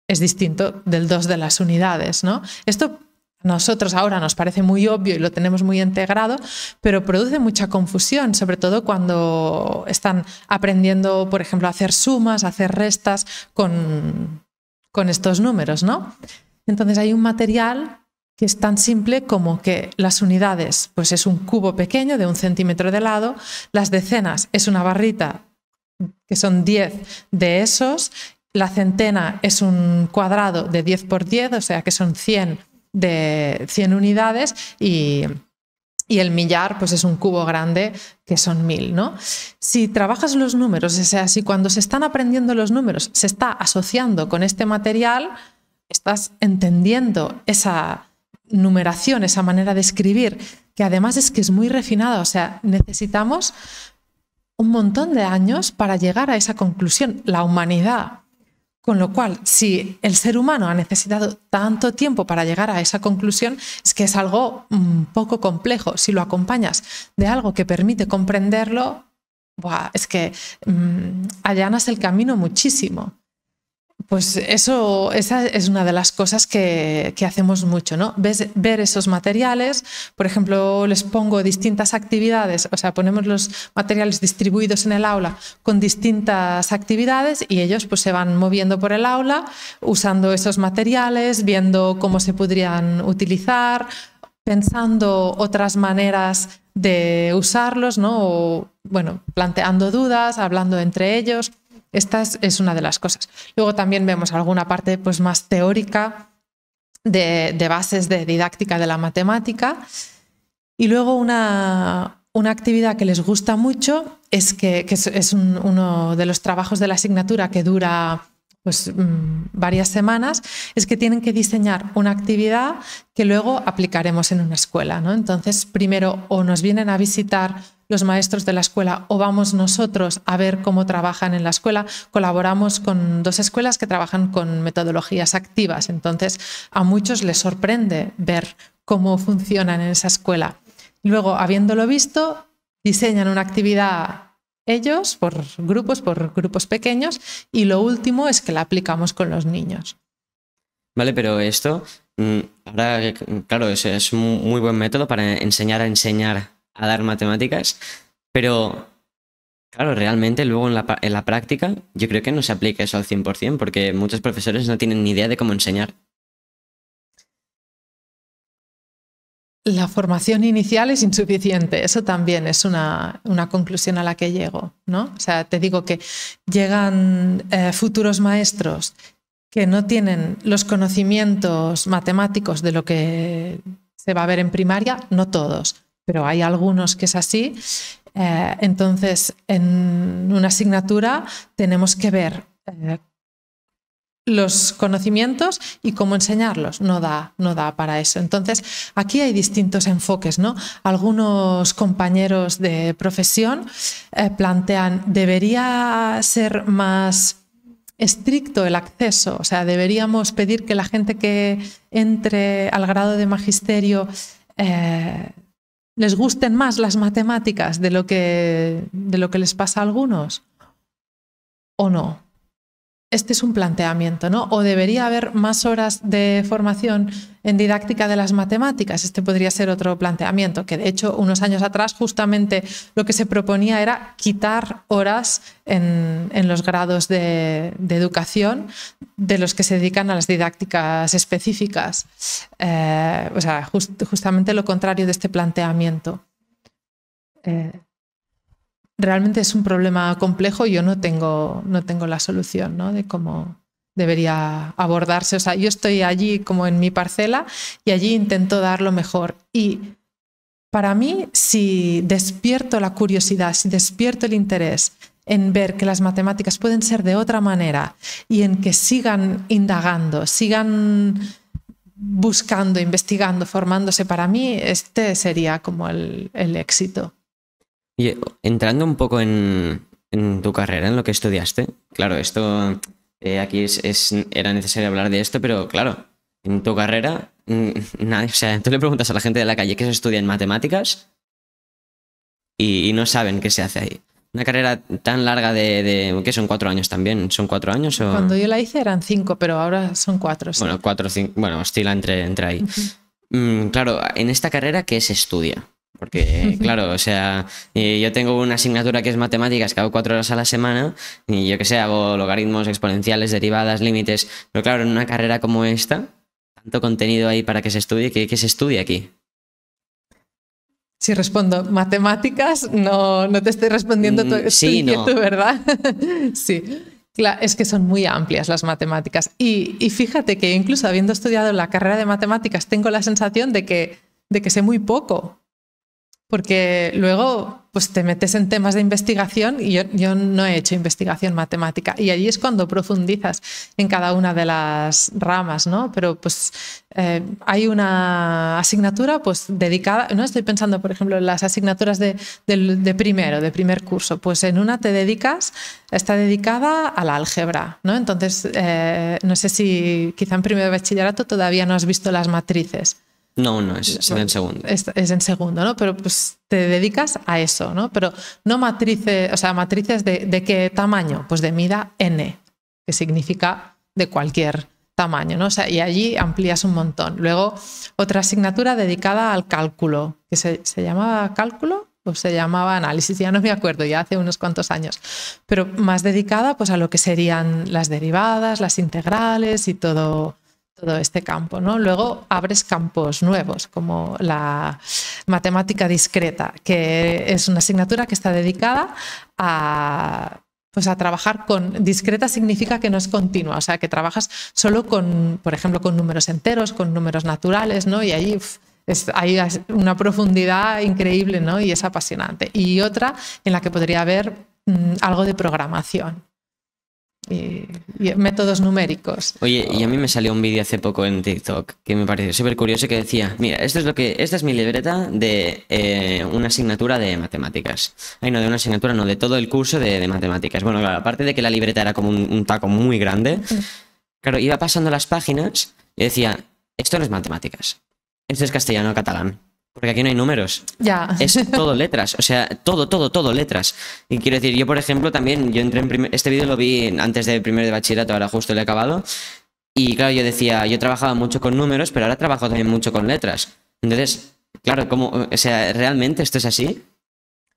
es distinto del 2 de las unidades, ¿no? Esto a nosotros ahora nos parece muy obvio y lo tenemos muy integrado, pero produce mucha confusión, sobre todo cuando están aprendiendo, por ejemplo, a hacer sumas, a hacer restas con estos números, ¿no? Entonces hay un material que es tan simple como que las unidades pues es un cubo pequeño de 1 centímetro de lado, las decenas es una barrita que son 10 de esos, la centena es un cuadrado de 10 por 10, o sea que son 100 de 100 unidades y el millar pues es un cubo grande que son 1000, ¿no? Si trabajas los números, o sea, si cuando se están aprendiendo los números se está asociando con este material, estás entendiendo esa numeración, esa manera de escribir, que además es que es muy refinada, o sea, necesitamos un montón de años para llegar a esa conclusión, la humanidad. Con lo cual, si el ser humano ha necesitado tanto tiempo para llegar a esa conclusión, es que es algo un poco complejo. Si lo acompañas de algo que permite comprenderlo, es que allanas el camino muchísimo. Pues esa es una de las cosas que hacemos mucho, ¿no? Ver esos materiales, por ejemplo, les pongo distintas actividades, o sea, ponemos los materiales distribuidos en el aula con distintas actividades y ellos pues se van moviendo por el aula usando esos materiales, viendo cómo se podrían utilizar, pensando otras maneras de usarlos, ¿no? O, bueno, planteando dudas, hablando entre ellos. Esta es una de las cosas. Luego también vemos alguna parte pues, más teórica de bases de didáctica de la matemática. Y luego una actividad que les gusta mucho es que es uno de los trabajos de la asignatura que dura pues, varias semanas, es que tienen que diseñar una actividad que luego aplicaremos en una escuela, ¿no? Entonces, primero o nos vienen a visitar los maestros de la escuela o vamos nosotros a ver cómo trabajan en la escuela. Colaboramos con 2 escuelas que trabajan con metodologías activas, entonces a muchos les sorprende ver cómo funcionan en esa escuela. Luego, habiéndolo visto, diseñan una actividad ellos por grupos pequeños y lo último es que la aplicamos con los niños. Vale, pero esto, ahora, claro, es un muy buen método para enseñar a dar matemáticas, pero claro, realmente luego en la práctica yo creo que no se aplica eso al 100%, porque muchos profesores no tienen ni idea de cómo enseñar. La formación inicial es insuficiente, eso también es una conclusión a la que llego, ¿no? O sea, te digo que llegan futuros maestros que no tienen los conocimientos matemáticos de lo que se va a ver en primaria, no todos, pero hay algunos que es así, Entonces, en una asignatura tenemos que ver los conocimientos y cómo enseñarlos. No da para eso. Entonces, aquí hay distintos enfoques, ¿no? Algunos compañeros de profesión plantean, ¿debería ser más estricto el acceso? O sea, ¿deberíamos pedir que la gente que entre al grado de magisterio les gusten más las matemáticas de lo que les pasa a algunos? ¿O no? Este es un planteamiento, ¿no? ¿O debería haber más horas de formación en didáctica de las matemáticas? Este podría ser otro planteamiento, que de hecho unos años atrás justamente lo que se proponía era quitar horas en los grados de educación de los que se dedican a las didácticas específicas. O sea, justamente lo contrario de este planteamiento. Realmente es un problema complejo y yo no tengo la solución, ¿no? De cómo debería abordarse. O sea, yo estoy allí como en mi parcela y allí intento dar lo mejor. Y para mí, si despierto la curiosidad, si despierto el interés en ver que las matemáticas pueden ser de otra manera y en que sigan indagando, sigan buscando, investigando, formándose, para mí este sería como el éxito. Y entrando un poco en tu carrera, en lo que estudiaste, claro, esto aquí era necesario hablar de esto, pero claro, en tu carrera, nadie, o sea, tú le preguntas a la gente de la calle qué se estudia en matemáticas y no saben qué se hace ahí. Una carrera tan larga ¿qué son 4 años también? ¿Son 4 años? O... Cuando yo la hice eran 5, pero ahora son 4. Sí. Bueno, 4 o 5, bueno, oscila entre ahí. Claro, en esta carrera, ¿qué se estudia? Porque, claro, o sea, yo tengo una asignatura que es matemáticas, que hago 4 horas a la semana, y yo qué sé, hago logaritmos, exponenciales, derivadas, límites. Pero claro, en una carrera como esta, tanto contenido ahí para que se estudie, ¿qué se estudia aquí? Si respondo matemáticas, no te estoy respondiendo tu inquietud, no. ¿Verdad? Sí. Claro, es que son muy amplias las matemáticas. Y fíjate que incluso habiendo estudiado la carrera de matemáticas, tengo la sensación de que sé muy poco. Porque luego pues te metes en temas de investigación y yo no he hecho investigación matemática y allí es cuando profundizas en cada una de las ramas, ¿no? Pero pues hay una asignatura pues dedicada, ¿no? Estoy pensando por ejemplo en las asignaturas de primer curso, pues en una está dedicada a la álgebra, ¿no? Entonces no sé si quizá en primer de bachillerato todavía no has visto las matrices. No, es en segundo. Es en segundo, ¿no? Pero pues te dedicas a eso, ¿no? Pero no matrices, o sea, matrices de qué tamaño, pues de mida n, que significa de cualquier tamaño, ¿no? O sea, y allí amplías un montón. Luego, otra asignatura dedicada al cálculo, que se llamaba cálculo o se llamaba análisis, ya no me acuerdo, ya hace unos cuantos años, pero más dedicada pues a lo que serían las derivadas, las integrales y todo este campo, ¿no? Luego abres campos nuevos, como la matemática discreta, que es una asignatura que está dedicada a trabajar con... Discreta significa que no es continua, o sea, que trabajas solo con, por ejemplo, con números enteros, con números naturales, ¿no? Y ahí hay una profundidad increíble, ¿no? Y es apasionante. Y otra en la que podría haber algo de programación. Y métodos numéricos. Oye, y a mí me salió un vídeo hace poco en TikTok que me pareció súper curioso, que decía, mira, esta es mi libreta de una asignatura de matemáticas. Ay, no, de una asignatura, no, de todo el curso de matemáticas. Bueno, claro, aparte de que la libreta era como un taco muy grande, claro, iba pasando las páginas y decía, esto no es matemáticas, esto es castellano-catalán. Porque aquí no hay números. Ya. Es todo letras. O sea, todo letras. Y quiero decir, yo por ejemplo también, yo entré este vídeo lo vi antes del primer de bachillerato, ahora justo lo he acabado. Y claro, yo decía, yo trabajaba mucho con números, pero ahora trabajo también mucho con letras. Entonces, claro, o sea, ¿realmente esto es así?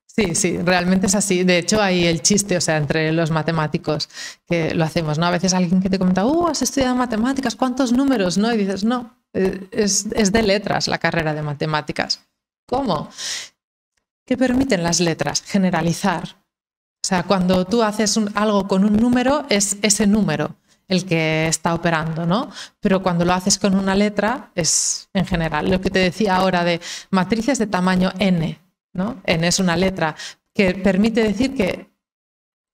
Sí, realmente es así. De hecho, hay el chiste, o sea, entre los matemáticos que lo hacemos, ¿no? A veces alguien que te comenta, has estudiado matemáticas, ¿cuántos números? ¿No? Y dices, no, es de letras la carrera de matemáticas. ¿Cómo? ¿Qué permiten las letras? Generalizar. O sea, cuando tú haces algo con un número, es ese número el que está operando, ¿no? Pero cuando lo haces con una letra, es en general. Lo que te decía ahora de matrices de tamaño n, ¿no? N es una letra. que permite decir que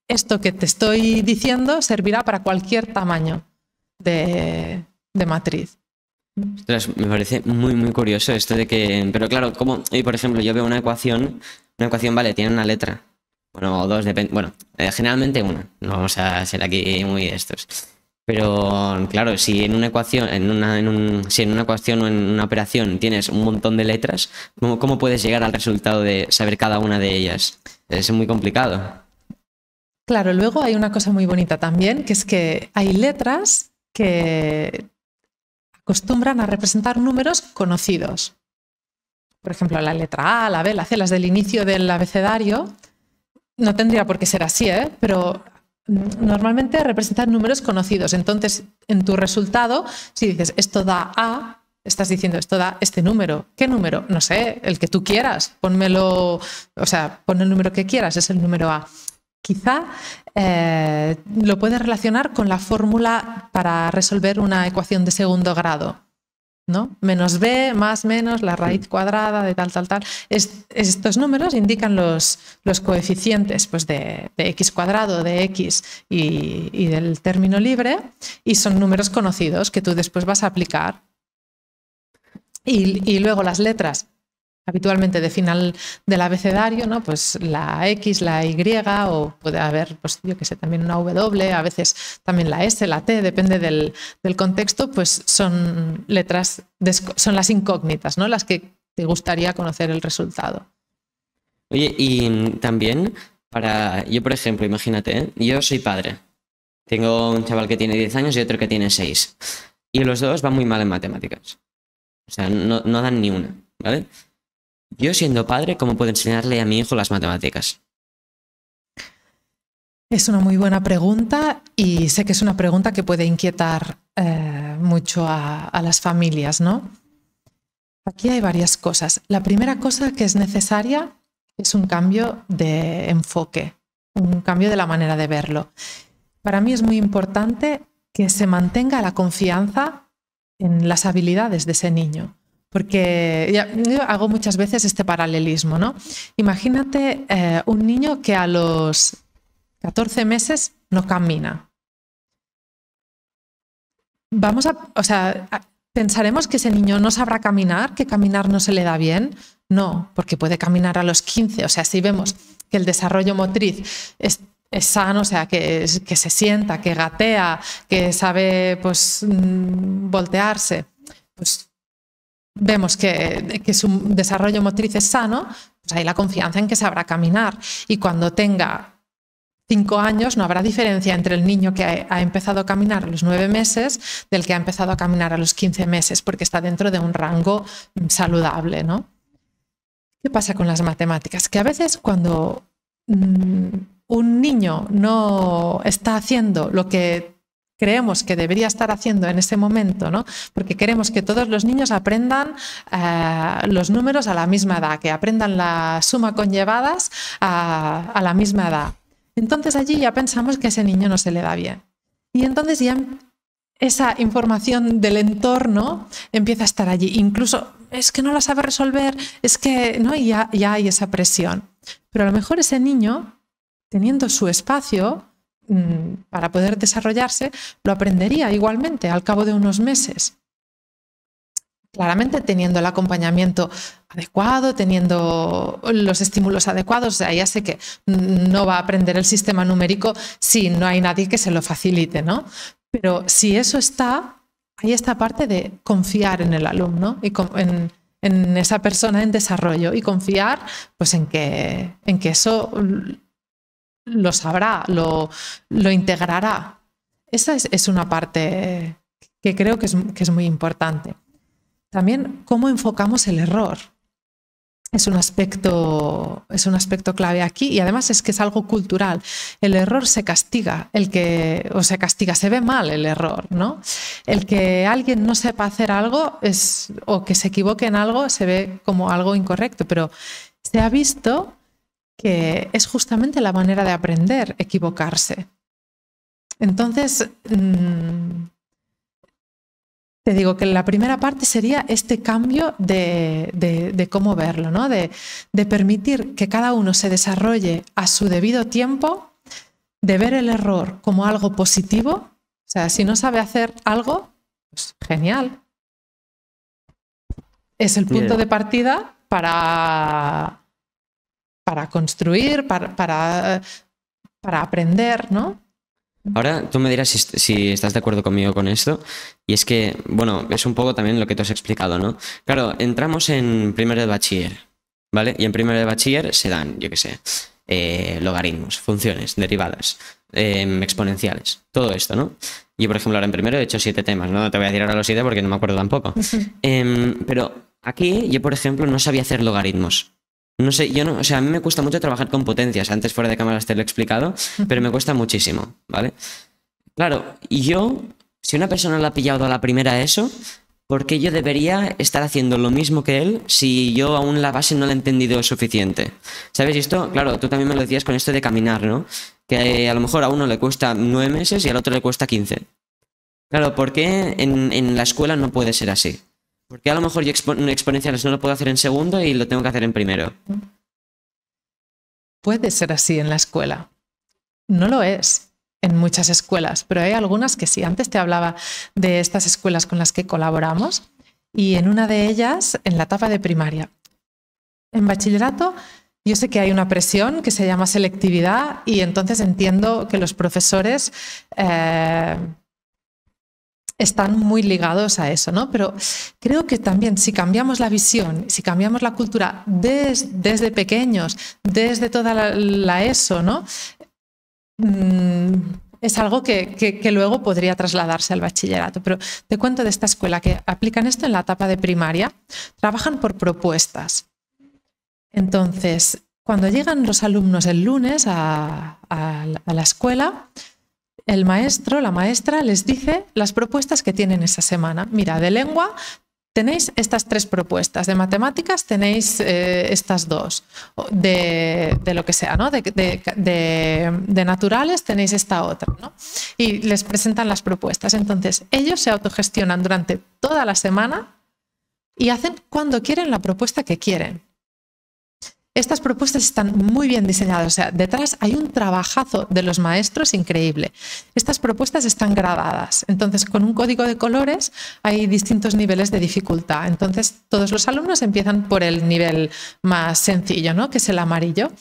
esto que te estoy diciendo servirá para cualquier tamaño de matriz. Ostras, me parece muy, muy curioso esto de que... Pero claro, como... Y por ejemplo, yo veo una ecuación, vale, tiene una letra. Bueno, o dos, depende... Bueno, generalmente una. No vamos a ser aquí muy estos. Pero claro, si en una ecuación, si en una ecuación o en una operación tienes un montón de letras, ¿cómo puedes llegar al resultado de saber cada una de ellas? Es muy complicado. Claro, luego hay una cosa muy bonita también, que es que hay letras que acostumbran a representar números conocidos. Por ejemplo, la letra A, la B, la C, las del inicio del abecedario. No tendría por qué ser así, pero normalmente representan números conocidos. Entonces, en tu resultado, si dices esto da A, estás diciendo esto da este número. ¿Qué número? No sé, el que tú quieras. Pónmelo, o sea, pon el número que quieras, es el número A. Quizá lo puedes relacionar con la fórmula para resolver una ecuación de segundo grado, ¿no? Menos b más menos la raíz cuadrada de tal, tal, tal. Estos números indican los coeficientes pues, de x cuadrado, de x y del término libre, y son números conocidos que tú después vas a aplicar. Y luego las letras, habitualmente de final del abecedario, ¿no? Pues la X, la Y, o puede haber, pues yo que sé, también una W, a veces también la S, la T, depende del contexto, pues son letras, son las incógnitas, ¿no? Las que te gustaría conocer el resultado. Oye, y también yo por ejemplo, imagínate, yo soy padre. Tengo un chaval que tiene 10 años y otro que tiene 6. Y los dos van muy mal en matemáticas. O sea, no dan ni una, ¿vale? Yo siendo padre, ¿cómo puedo enseñarle a mi hijo las matemáticas? Es una muy buena pregunta y sé que es una pregunta que puede inquietar mucho a las familias, ¿no? Aquí hay varias cosas. La primera cosa que es necesaria es un cambio de enfoque, un cambio de la manera de verlo. Para mí es muy importante que se mantenga la confianza en las habilidades de ese niño. Porque yo hago muchas veces este paralelismo, ¿no? Imagínate un niño que a los 14 meses no camina. ¿Pensaremos que ese niño no sabrá caminar, que caminar no se le da bien? No, porque puede caminar a los 15. O sea, si vemos que el desarrollo motriz es sano, o sea, que se sienta, que gatea, que sabe pues, voltearse, pues vemos que su desarrollo motriz es sano, pues hay la confianza en que sabrá caminar. Y cuando tenga 5 años no habrá diferencia entre el niño que ha empezado a caminar a los 9 meses del que ha empezado a caminar a los 15 meses, porque está dentro de un rango saludable, ¿no? ¿Qué pasa con las matemáticas? Que a veces cuando un niño no está haciendo lo que creemos que debería estar haciendo en ese momento, ¿no? Porque queremos que todos los niños aprendan los números a la misma edad, que aprendan la suma con llevadas a la misma edad. Entonces allí ya pensamos que a ese niño no se le da bien. Y entonces ya esa información del entorno empieza a estar allí. Incluso es que no la sabe resolver, es que no, y ya hay esa presión. Pero a lo mejor ese niño, teniendo su espacio para poder desarrollarse, lo aprendería igualmente al cabo de unos meses. Claramente teniendo el acompañamiento adecuado, teniendo los estímulos adecuados. O sea, ya sé que no va a aprender el sistema numérico si no hay nadie que se lo facilite, ¿no? Pero si eso está, hay esta parte de confiar en el alumno y en esa persona en desarrollo y confiar pues, en que eso lo sabrá, lo integrará. Esa es una parte que creo que es muy importante. También cómo enfocamos el error. Es un aspecto clave aquí y además es que es algo cultural. El error se castiga, se ve mal el error, ¿no? El que alguien no sepa hacer algo o que se equivoque en algo se ve como algo incorrecto, pero se ha visto que es justamente la manera de aprender, equivocarse. Entonces, te digo que la primera parte sería este cambio de cómo verlo, ¿no? De permitir que cada uno se desarrolle a su debido tiempo, de ver el error como algo positivo. O sea, si no sabe hacer algo, pues genial. Es el punto de partida para construir, para aprender, ¿no? Ahora tú me dirás si estás de acuerdo conmigo con esto. Y es que, bueno, es un poco también lo que tú has explicado, ¿no? Claro, entramos en primero de bachiller, ¿vale? Y en primero de bachiller se dan, yo qué sé, logaritmos, funciones, derivadas, exponenciales, todo esto, ¿no? Yo, por ejemplo, ahora en primero he hecho 7 temas, ¿no? Te voy a decir ahora los 7 porque no me acuerdo tampoco. Pero aquí yo, por ejemplo, no sabía hacer logaritmos. No sé, yo no, o sea, a mí me cuesta mucho trabajar con potencias. Antes fuera de cámaras te lo he explicado, pero me cuesta muchísimo, ¿vale? Claro, y yo, si una persona lo ha pillado a la primera eso, ¿por qué yo debería estar haciendo lo mismo que él si yo aún la base no la he entendido suficiente? ¿Sabes? Y esto, claro, tú también me lo decías con esto de caminar, ¿no? Que a lo mejor a uno le cuesta 9 meses y al otro le cuesta 15. Claro, ¿por qué en la escuela no puede ser así? Porque a lo mejor yo exponenciales no lo puedo hacer en segundo y lo tengo que hacer en primero. Puede ser así en la escuela. No lo es en muchas escuelas, pero hay algunas que sí. Antes te hablaba de estas escuelas con las que colaboramos y en una de ellas, en la etapa de primaria. En bachillerato, yo sé que hay una presión que se llama selectividad y entonces entiendo que los profesores están muy ligados a eso, ¿no? Pero creo que también si cambiamos la visión, si cambiamos la cultura desde pequeños, desde toda la ESO, ¿no? Es algo que luego podría trasladarse al bachillerato. Pero te cuento de esta escuela que aplican esto en la etapa de primaria. Trabajan por propuestas. Entonces, cuando llegan los alumnos el lunes a la escuela, el maestro, la maestra les dice las propuestas que tienen esa semana. Mira, de lengua tenéis estas 3 propuestas, de matemáticas tenéis estas 2, de lo que sea, ¿no? De naturales tenéis esta otra, ¿no? Y les presentan las propuestas. Entonces, ellos se autogestionan durante toda la semana y hacen cuando quieren la propuesta que quieren. Estas propuestas están muy bien diseñadas, o sea, detrás hay un trabajazo de los maestros increíble. Estas propuestas están gradadas, entonces con un código de colores hay distintos niveles de dificultad. Entonces todos los alumnos empiezan por el nivel más sencillo, ¿no? Que es el amarillo.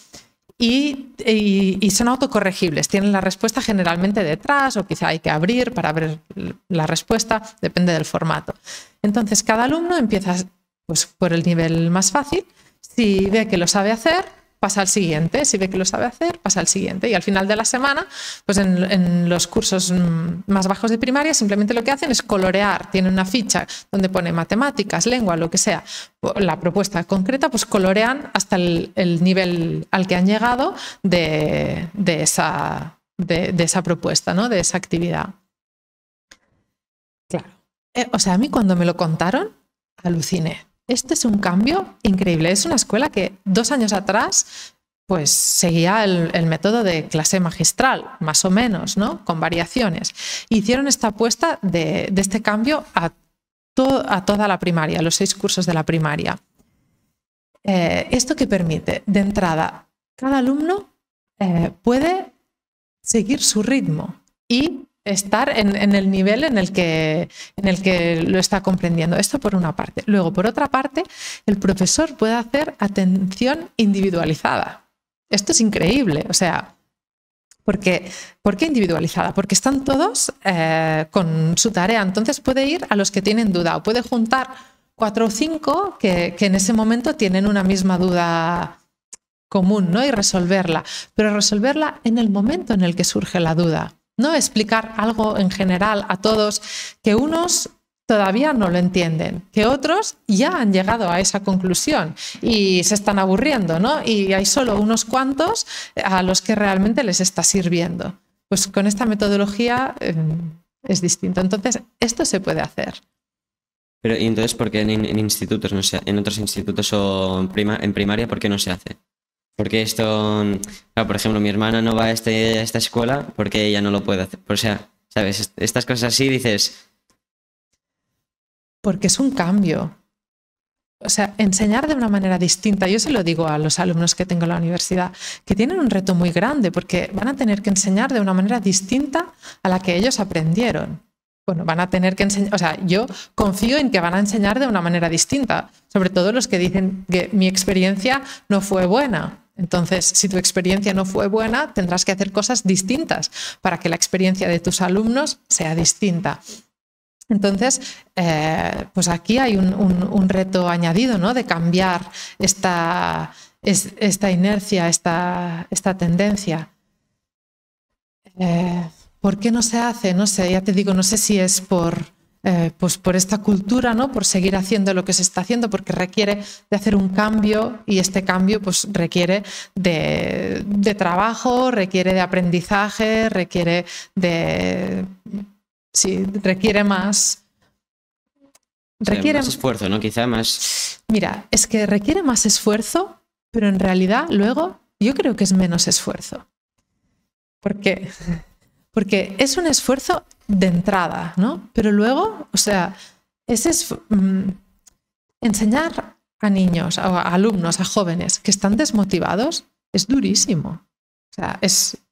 Y son autocorregibles, tienen la respuesta generalmente detrás o quizá hay que abrir para ver la respuesta, depende del formato. Entonces cada alumno empieza pues, por el nivel más fácil. Si ve que lo sabe hacer, pasa al siguiente. Si ve que lo sabe hacer, pasa al siguiente. Y al final de la semana, pues en los cursos más bajos de primaria, simplemente lo que hacen es colorear. Tienen una ficha donde pone matemáticas, lengua, lo que sea. La propuesta concreta, pues colorean hasta el nivel al que han llegado de esa propuesta, ¿no? De esa actividad. Claro. O sea, a mí cuando me lo contaron, aluciné. Este es un cambio increíble. Es una escuela que 2 años atrás pues, seguía el método de clase magistral, más o menos, ¿no? Con variaciones. Hicieron esta apuesta de este cambio a toda la primaria, a los 6 cursos de la primaria. ¿Esto qué permite? De entrada, cada alumno puede seguir su ritmo y estar en el nivel en el que lo está comprendiendo. Esto por una parte. Luego, por otra parte, el profesor puede hacer atención individualizada. Esto es increíble. O sea, ¿por qué individualizada? Porque están todos con su tarea. Entonces puede ir a los que tienen duda o puede juntar 4 o 5 que en ese momento tienen una misma duda común, ¿no? Y resolverla. Pero resolverla en el momento en el que surge la duda. No explicar algo en general a todos que unos todavía no lo entienden, que otros ya han llegado a esa conclusión y se están aburriendo, ¿no? Y hay solo unos cuantos a los que realmente les está sirviendo. Pues con esta metodología es distinto. Entonces, esto se puede hacer. Pero, ¿y entonces por qué en institutos, no sé, en otros institutos o en primaria, por qué no se hace? Porque esto, claro, por ejemplo, mi hermana no va a esta escuela porque ella no lo puede hacer. O sea, ¿sabes? Estas cosas así dices... porque es un cambio. O sea, enseñar de una manera distinta. Yo se lo digo a los alumnos que tengo en la universidad, que tienen un reto muy grande porque van a tener que enseñar de una manera distinta a la que ellos aprendieron. Bueno, van a tener que enseñar, o sea, yo confío en que van a enseñar de una manera distinta, sobre todo los que dicen que mi experiencia no fue buena. Entonces, si tu experiencia no fue buena, tendrás que hacer cosas distintas para que la experiencia de tus alumnos sea distinta. Entonces, pues aquí hay un reto añadido, ¿no? De cambiar esta inercia, esta tendencia. ¿Por qué no se hace? No sé, ya te digo, no sé si es pues por esta cultura, ¿no? Por seguir haciendo lo que se está haciendo, porque requiere de hacer un cambio y este cambio pues requiere de trabajo, requiere de aprendizaje, requiere de... Sí, requiere más... Requiere más esfuerzo, ¿no? Quizá más... Mira, es que requiere más esfuerzo, pero en realidad luego yo creo que es menos esfuerzo. ¿Por qué? Porque es un esfuerzo de entrada, ¿no? Pero luego, o sea, enseñar a niños, a alumnos, a jóvenes que están desmotivados es durísimo. O sea,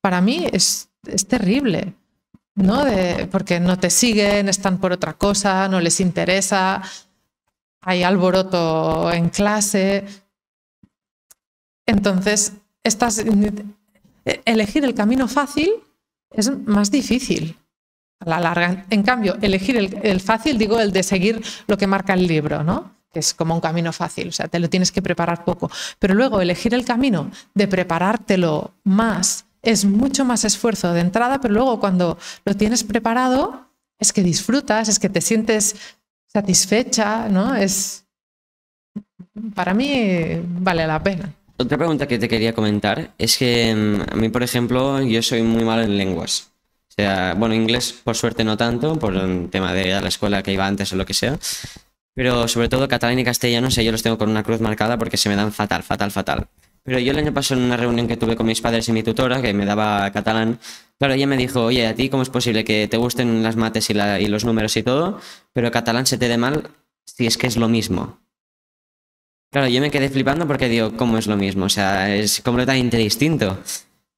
para mí es terrible. ¿No? Porque no te siguen, están por otra cosa, no les interesa, hay alboroto en clase. Entonces, elegir el camino fácil es más difícil a la larga. En cambio, elegir el fácil, digo, el de seguir lo que marca el libro, ¿no? Que es como un camino fácil, o sea, te lo tienes que preparar poco. Pero luego elegir el camino de preparártelo más es mucho más esfuerzo de entrada, pero luego cuando lo tienes preparado es que disfrutas, es que te sientes satisfecha, ¿no? Para mí vale la pena. Otra pregunta que te quería comentar es que a mí, por ejemplo, yo soy muy malo en lenguas. O sea, bueno, inglés por suerte no tanto, por el tema de la escuela que iba antes o lo que sea, pero sobre todo catalán y castellano, o sea, yo los tengo con una cruz marcada porque se me dan fatal, fatal, fatal. Pero yo el año pasado en una reunión que tuve con mis padres y mi tutora, que me daba catalán, claro, ella me dijo, oye, ¿a ti cómo es posible que te gusten las mates y los números y todo, pero catalán se te dé mal si es que es lo mismo? Claro, yo me quedé flipando porque digo, ¿cómo es lo mismo? O sea, es completamente distinto.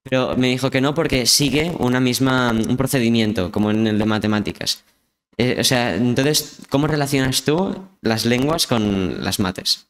Pero me dijo que no porque sigue un procedimiento, como en el de matemáticas. O sea, entonces, ¿cómo relacionas tú las lenguas con las mates?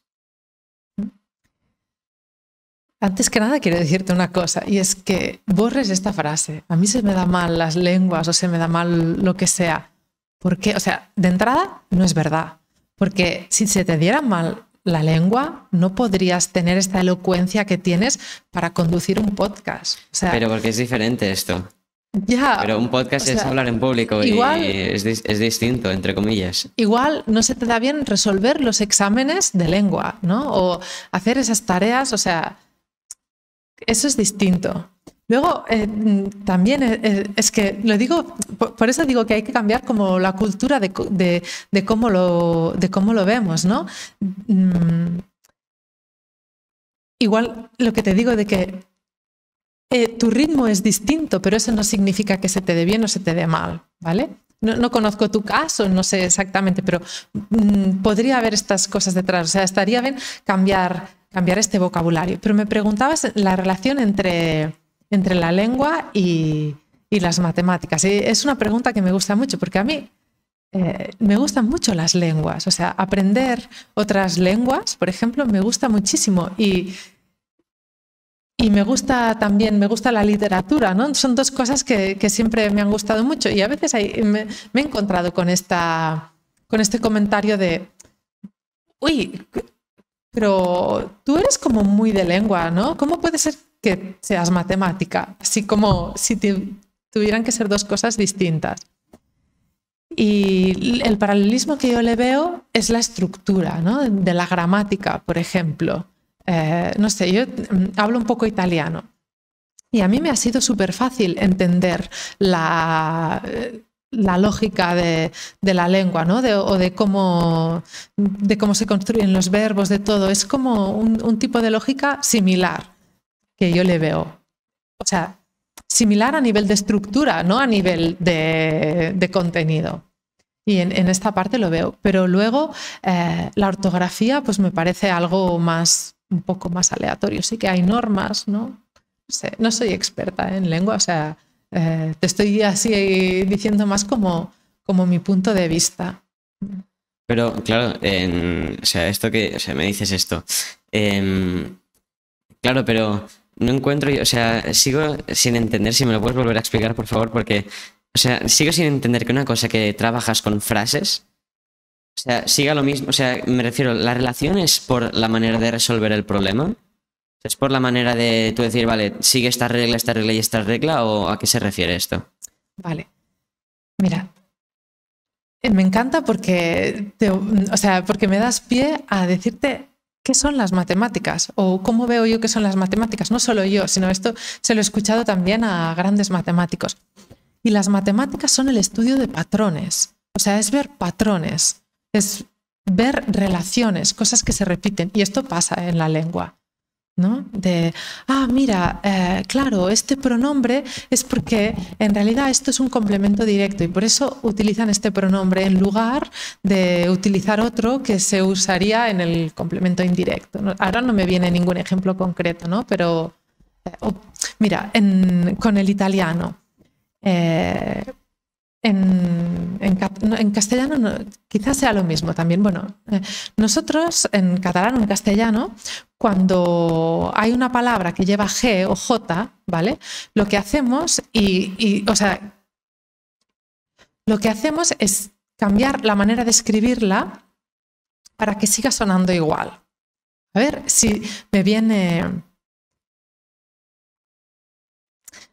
Antes que nada quiero decirte una cosa, y es que borres esta frase. A mí se me da mal las lenguas o se me da mal lo que sea. ¿Por qué? O sea, de entrada no es verdad. Porque si se te diera mal la lengua, no podrías tener esta elocuencia que tienes para conducir un podcast. O sea, pero porque es diferente esto. Ya. Pero un podcast es hablar en público igual, y es distinto, entre comillas. Igual no se te da bien resolver los exámenes de lengua, ¿no? O hacer esas tareas, o sea... Eso es distinto. Luego, también es que lo digo, por eso digo que hay que cambiar como la cultura de cómo lo vemos, ¿no? Igual lo que te digo de que tu ritmo es distinto, pero eso no significa que se te dé bien o se te dé mal, ¿vale? No conozco tu caso, no sé exactamente, pero podría haber estas cosas detrás. O sea, estaría bien cambiar este vocabulario. Pero me preguntabas la relación entre la lengua y las matemáticas. Y es una pregunta que me gusta mucho, porque a mí me gustan mucho las lenguas. O sea, aprender otras lenguas, por ejemplo, me gusta muchísimo. Y me gusta también, me gusta la literatura, ¿no? Son dos cosas que siempre me han gustado mucho. Y a veces me he encontrado con este comentario de, uy, pero tú eres como muy de lengua, ¿no? ¿Cómo puede ser que seas matemática? Así como si tuvieran que ser dos cosas distintas. Y el paralelismo que yo le veo es la estructura, ¿no? De la gramática, por ejemplo. No sé, yo hablo un poco italiano y a mí me ha sido súper fácil entender la lógica de la lengua, ¿no? O de cómo se construyen los verbos, de todo. Es como un tipo de lógica similar que yo le veo. O sea, similar a nivel de estructura, no a nivel de contenido. Y en esta parte lo veo. Pero luego la ortografía pues me parece algo más, un poco más aleatorio. Sí que hay normas, ¿no? No sé, no soy experta en lengua, o sea, te estoy así diciendo más como mi punto de vista. Pero claro, o sea, o sea, me dices esto. Claro, pero no encuentro, o sea, sigo sin entender, si me lo puedes volver a explicar, por favor, porque, o sea, sigo sin entender que una cosa que trabajas con frases, o sea, siga lo mismo, o sea, me refiero, ¿la relación es por la manera de resolver el problema? ¿Es por la manera de tú decir, vale, sigue esta regla y esta regla, o a qué se refiere esto? Vale, mira, me encanta porque, o sea, porque me das pie a decirte qué son las matemáticas o cómo veo yo qué son las matemáticas. No solo yo, sino esto se lo he escuchado también a grandes matemáticos. Y las matemáticas son el estudio de patrones. O sea, es ver patrones, es ver relaciones, cosas que se repiten. Y esto pasa en la lengua, ¿no? De, mira, claro, este pronombre es porque en realidad esto es un complemento directo y por eso utilizan este pronombre en lugar de utilizar otro que se usaría en el complemento indirecto. Ahora no me viene ningún ejemplo concreto, ¿no? Pero, mira, con el italiano, en castellano quizás sea lo mismo también. Bueno, nosotros en catalán o en castellano, cuando hay una palabra que lleva G o J, ¿vale? Lo que hacemos o sea, lo que hacemos es cambiar la manera de escribirla para que siga sonando igual. A ver si me viene...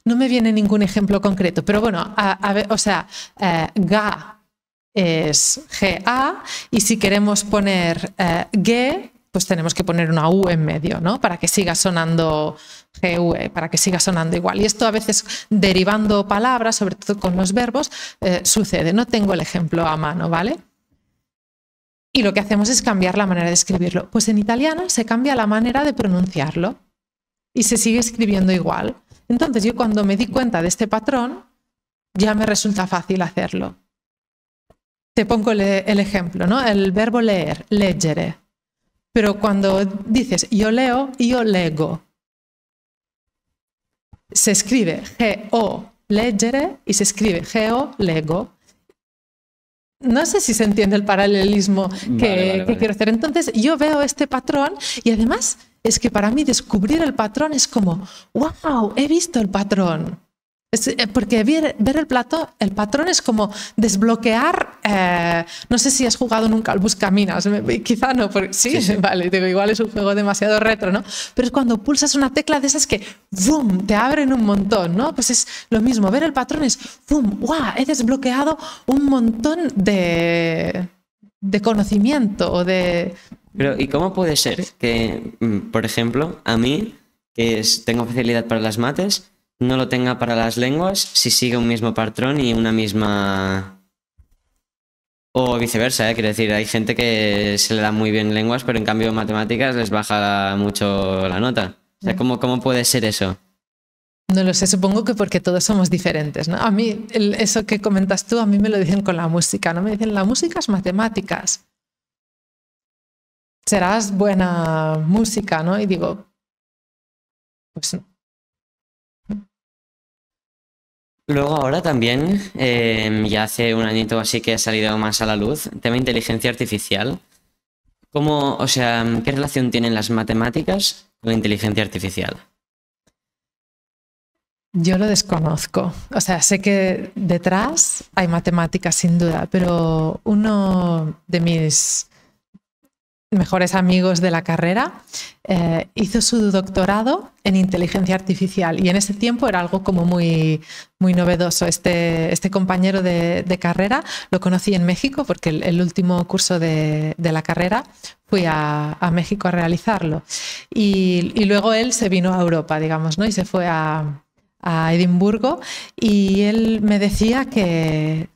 No me viene ningún ejemplo concreto, pero bueno, o sea, ga es GA y si queremos poner ge, pues tenemos que poner una U en medio, ¿no? Para que siga sonando GUE, para que siga sonando igual. Y esto a veces derivando palabras, sobre todo con los verbos, sucede. No tengo el ejemplo a mano, ¿vale? Y lo que hacemos es cambiar la manera de escribirlo. Pues en italiano se cambia la manera de pronunciarlo y se sigue escribiendo igual. Entonces yo cuando me di cuenta de este patrón, ya me resulta fácil hacerlo. Te pongo el ejemplo, ¿no? El verbo leer, leggere. Pero cuando dices yo leo, yo leggo. Se escribe G-O, leggere, y se escribe G-O, leggo. No sé si se entiende el paralelismo que quiero hacer. Entonces yo veo este patrón y además... Es que para mí descubrir el patrón es como, wow, he visto el patrón. Porque ver el patrón es como desbloquear, no sé si has jugado nunca al Buscaminas, quizá no, porque sí, vale, digo, igual es un juego demasiado retro, ¿no? Pero es cuando pulsas una tecla de esas que, ¡boom!, te abren un montón, ¿no? Pues es lo mismo, ver el patrón es, ¡boom!, ¡wow!, he desbloqueado un montón de conocimiento o de... Pero, ¿y cómo puede ser que, por ejemplo, a mí, que tengo facilidad para las mates, no lo tenga para las lenguas si sigue un mismo patrón y una misma... O viceversa, quiero decir, hay gente que se le da muy bien lenguas, pero en cambio matemáticas les baja mucho la nota. O sea, ¿cómo puede ser eso? No lo sé, supongo que porque todos somos diferentes, ¿no? A mí, eso que comentas tú, a mí me lo dicen con la música, ¿no? Me dicen, la música es matemáticas. Serás buena música, ¿no? Y digo, pues no. Luego ahora también, ya hace un añito así que ha salido más a la luz, tema inteligencia artificial. O sea, ¿qué relación tienen las matemáticas con la inteligencia artificial? Yo lo desconozco. O sea, sé que detrás hay matemáticas sin duda, pero uno de mis mejores amigos de la carrera hizo su doctorado en inteligencia artificial y en ese tiempo era algo como muy, muy novedoso. Este compañero de carrera lo conocí en México porque el último curso de la carrera fui a México a realizarlo y luego él se vino a Europa, digamos, ¿no? Y se fue a Edimburgo y él me decía que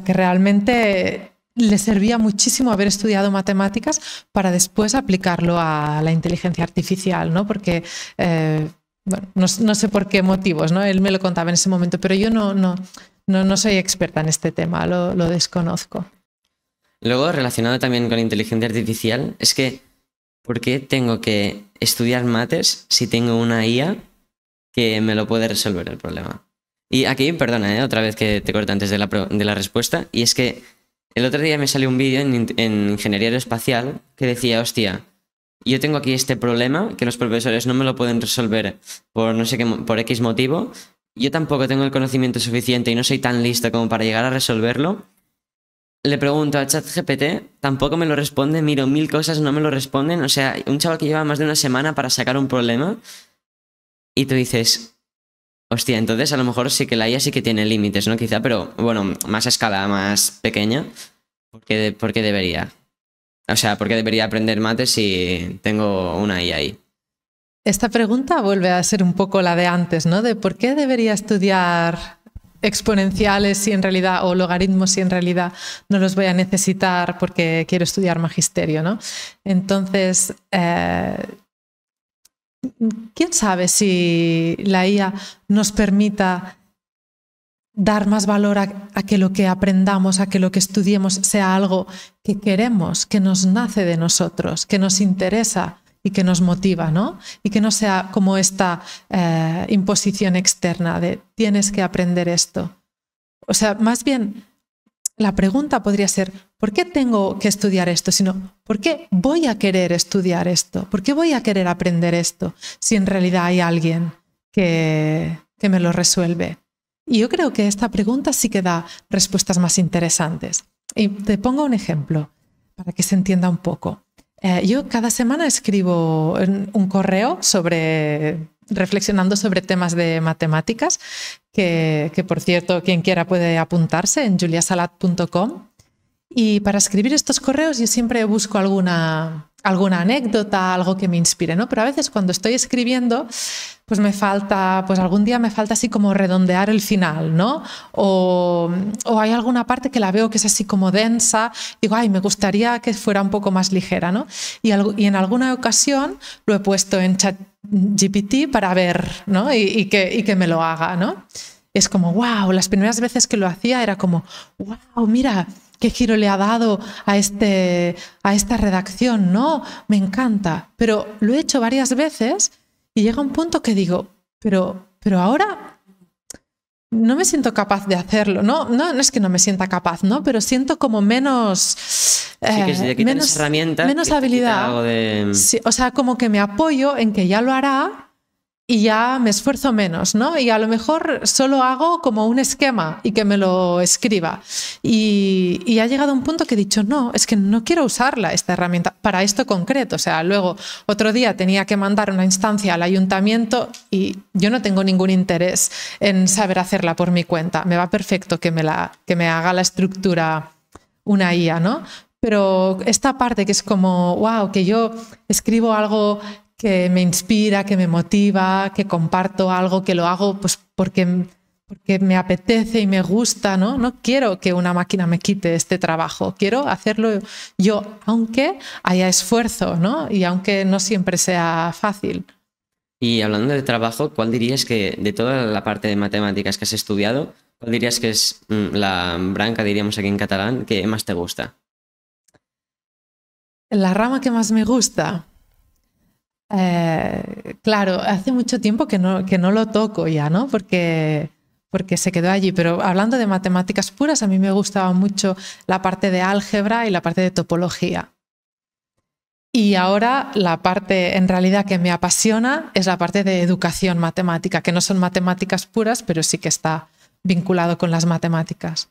realmente le servía muchísimo haber estudiado matemáticas para después aplicarlo a la inteligencia artificial, ¿no? Porque, bueno, no sé por qué motivos, ¿no? Él me lo contaba en ese momento, pero yo no no soy experta en este tema, lo desconozco. Luego, relacionado también con inteligencia artificial, es que ¿por qué tengo que estudiar mates si tengo una IA que me lo puede resolver el problema? Y aquí, perdona, otra vez que te corto antes de la respuesta, y es que el otro día me salió un vídeo en ingeniería aeroespacial que decía, hostia, yo tengo aquí este problema que los profesores no me lo pueden resolver por no sé qué, por X motivo, yo tampoco tengo el conocimiento suficiente y no soy tan listo como para llegar a resolverlo. Le pregunto a ChatGPT, tampoco me lo responde, miro 1000 cosas, no me lo responden. O sea, un chaval que lleva más de una semana para sacar un problema y tú dices, hostia, entonces a lo mejor sí que la IA sí que tiene límites, ¿no? Quizá, pero bueno, más a escala más pequeña. ¿Por qué debería? O sea, ¿por qué debería aprender mates si tengo una IA ahí? Esta pregunta vuelve a ser un poco la de antes, ¿no? De por qué debería estudiar exponenciales si en realidad, o logaritmos si en realidad no los voy a necesitar porque quiero estudiar magisterio, ¿no? Entonces, ¿quién sabe si la IA nos permita dar más valor a que lo que aprendamos, a que lo que estudiemos sea algo que queremos, que nos nace de nosotros, que nos interesa y que nos motiva, ¿no? Y que no sea como esta imposición externa de tienes que aprender esto. O sea, más bien la pregunta podría ser ¿por qué tengo que estudiar esto? Sino ¿por qué voy a querer estudiar esto? ¿Por qué voy a querer aprender esto si en realidad hay alguien que me lo resuelve? Y yo creo que esta pregunta sí que da respuestas más interesantes. Y te pongo un ejemplo para que se entienda un poco. Yo cada semana escribo un correo reflexionando sobre temas de matemáticas, que por cierto, quien quiera puede apuntarse en juliasalat.com. Y para escribir estos correos yo siempre busco alguna anécdota, algo que me inspire, ¿no? Pero a veces cuando estoy escribiendo, pues algún día me falta así como redondear el final, ¿no? O hay alguna parte que la veo que es así como densa, digo, ay, me gustaría que fuera un poco más ligera, ¿no? Y en alguna ocasión lo he puesto en ChatGPT para ver, ¿no? Y que me lo haga, ¿no? Es como, wow, las primeras veces que lo hacía era como, wow, mira, qué giro le ha dado a esta redacción, ¿no? Me encanta. Pero lo he hecho varias veces y llega un punto que digo, pero ahora no me siento capaz de hacerlo. No es que no me sienta capaz, ¿no? Pero siento como menos... Sí, que si te quitan esa herramienta, menos habilidad. Algo de... Sí, o sea, como que me apoyo en que ya lo hará y ya me esfuerzo menos, ¿no? Y a lo mejor solo hago como un esquema y que me lo escriba. Y ha llegado un punto que he dicho, no, es que no quiero usarla, esta herramienta, para esto concreto. O sea, luego otro día tenía que mandar una instancia al ayuntamiento y yo no tengo ningún interés en saber hacerla por mi cuenta. Me va perfecto que me haga la estructura una IA, ¿no? Pero esta parte que es como, wow, que yo escribo algo que me inspira, que me motiva, que comparto algo, que lo hago pues porque me apetece y me gusta, ¿no? No quiero que una máquina me quite este trabajo, quiero hacerlo yo, aunque haya esfuerzo, ¿no? Y aunque no siempre sea fácil. Y hablando de trabajo, ¿cuál dirías que de toda la parte de matemáticas que has estudiado, cuál dirías que es la branca, diríamos aquí en catalán, que más te gusta? La rama que más me gusta... claro, hace mucho tiempo que no lo toco ya, ¿no? Porque se quedó allí. Pero hablando de matemáticas puras, a mí me gustaba mucho la parte de álgebra y la parte de topología. Y ahora la parte en realidad que me apasiona es la parte de educación matemática, que no son matemáticas puras, pero sí que está vinculado con las matemáticas.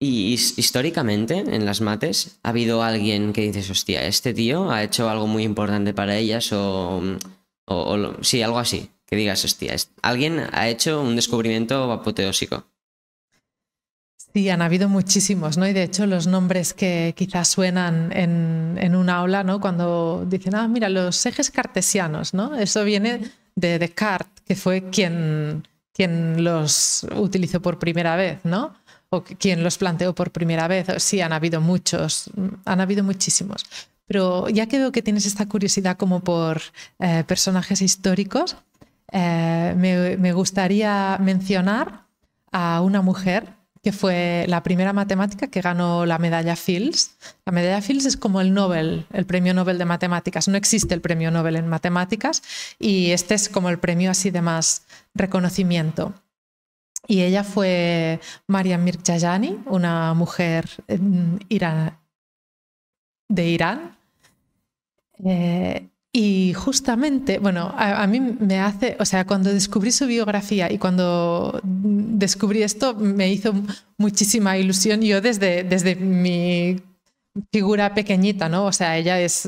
Y históricamente, en las mates, ¿ha habido alguien que dices, hostia, este tío ha hecho algo muy importante para ellas sí, algo así? Que digas, hostia, alguien ha hecho un descubrimiento apoteósico. Sí, han habido muchísimos, ¿no? Y de hecho los nombres que quizás suenan en un aula, ¿no? Cuando dicen, mira, los ejes cartesianos, ¿no? Eso viene de Descartes, que fue quien los utilizó por primera vez, ¿no? O quien los planteó por primera vez. Sí, han habido muchos, han habido muchísimos. Pero ya que veo que tienes esta curiosidad como por personajes históricos, me gustaría mencionar a una mujer que fue la primera matemática que ganó la medalla Fields. La medalla Fields es como el Nobel, el premio Nobel de matemáticas. No existe el premio Nobel en matemáticas y este es como el premio así de más reconocimiento. Y ella fue Mariam Mirjani, una mujer de Irán. Y justamente, bueno, a mí me hace, o sea, cuando descubrí su biografía y cuando descubrí esto, me hizo muchísima ilusión. Yo desde mi figura pequeñita, ¿no? O sea, ella es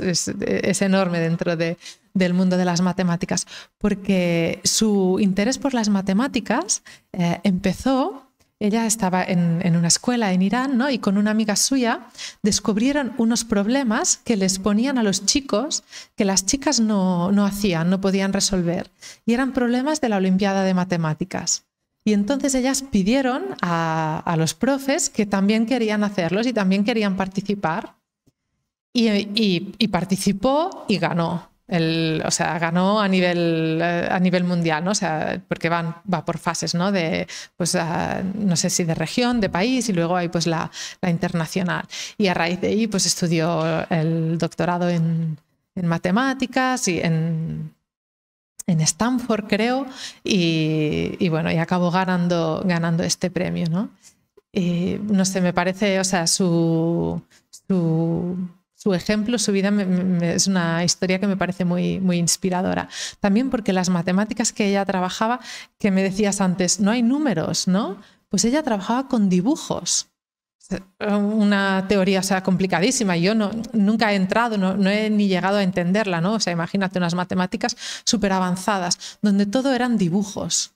enorme dentro del mundo de las matemáticas, porque su interés por las matemáticas empezó. Ella estaba en una escuela en Irán, ¿no? Y con una amiga suya descubrieron unos problemas que les ponían a los chicos que las chicas no hacían, no podían resolver. Y eran problemas de la Olimpiada de Matemáticas. Y entonces ellas pidieron a los profes que también querían hacerlos y también querían participar. Y participó y ganó. O sea, ganó a nivel mundial, ¿no? O sea, porque va por fases, ¿no? Pues, no sé si de región, de país, y luego hay pues la internacional. Y a raíz de ahí pues estudió el doctorado en matemáticas y en Stanford, creo, y bueno, y acabó ganando este premio, ¿no? Y, no sé, me parece, o sea, su ejemplo, su vida es una historia que me parece muy, muy inspiradora. También porque las matemáticas que ella trabajaba, que me decías antes, no hay números, ¿no? Pues ella trabajaba con dibujos. Una teoría, o sea, complicadísima. Yo nunca he entrado, no he ni llegado a entenderla, ¿no? O sea, imagínate unas matemáticas súper avanzadas, donde todo eran dibujos.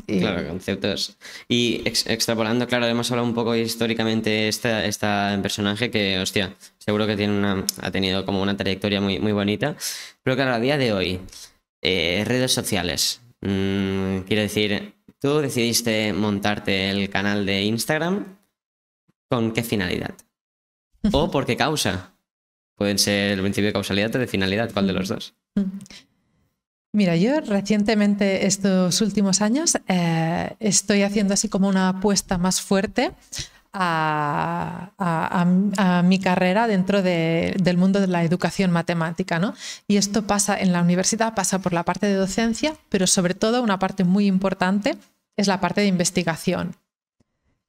Claro, conceptos. Y extrapolando, claro, hemos hablado un poco históricamente esta personaje que, hostia, seguro que ha tenido como una trayectoria muy, muy bonita. Pero claro, a día de hoy, redes sociales. Quiero decir, tú decidiste montarte el canal de Instagram. ¿Con qué finalidad? ¿O por qué causa? Pueden ser el principio de causalidad o de finalidad, ¿cuál de los dos? Mira, yo recientemente, estos últimos años, estoy haciendo así como una apuesta más fuerte a mi carrera dentro del mundo de la educación matemática, ¿no? Y esto pasa en la universidad, pasa por la parte de docencia, pero sobre todo una parte muy importante es la parte de investigación.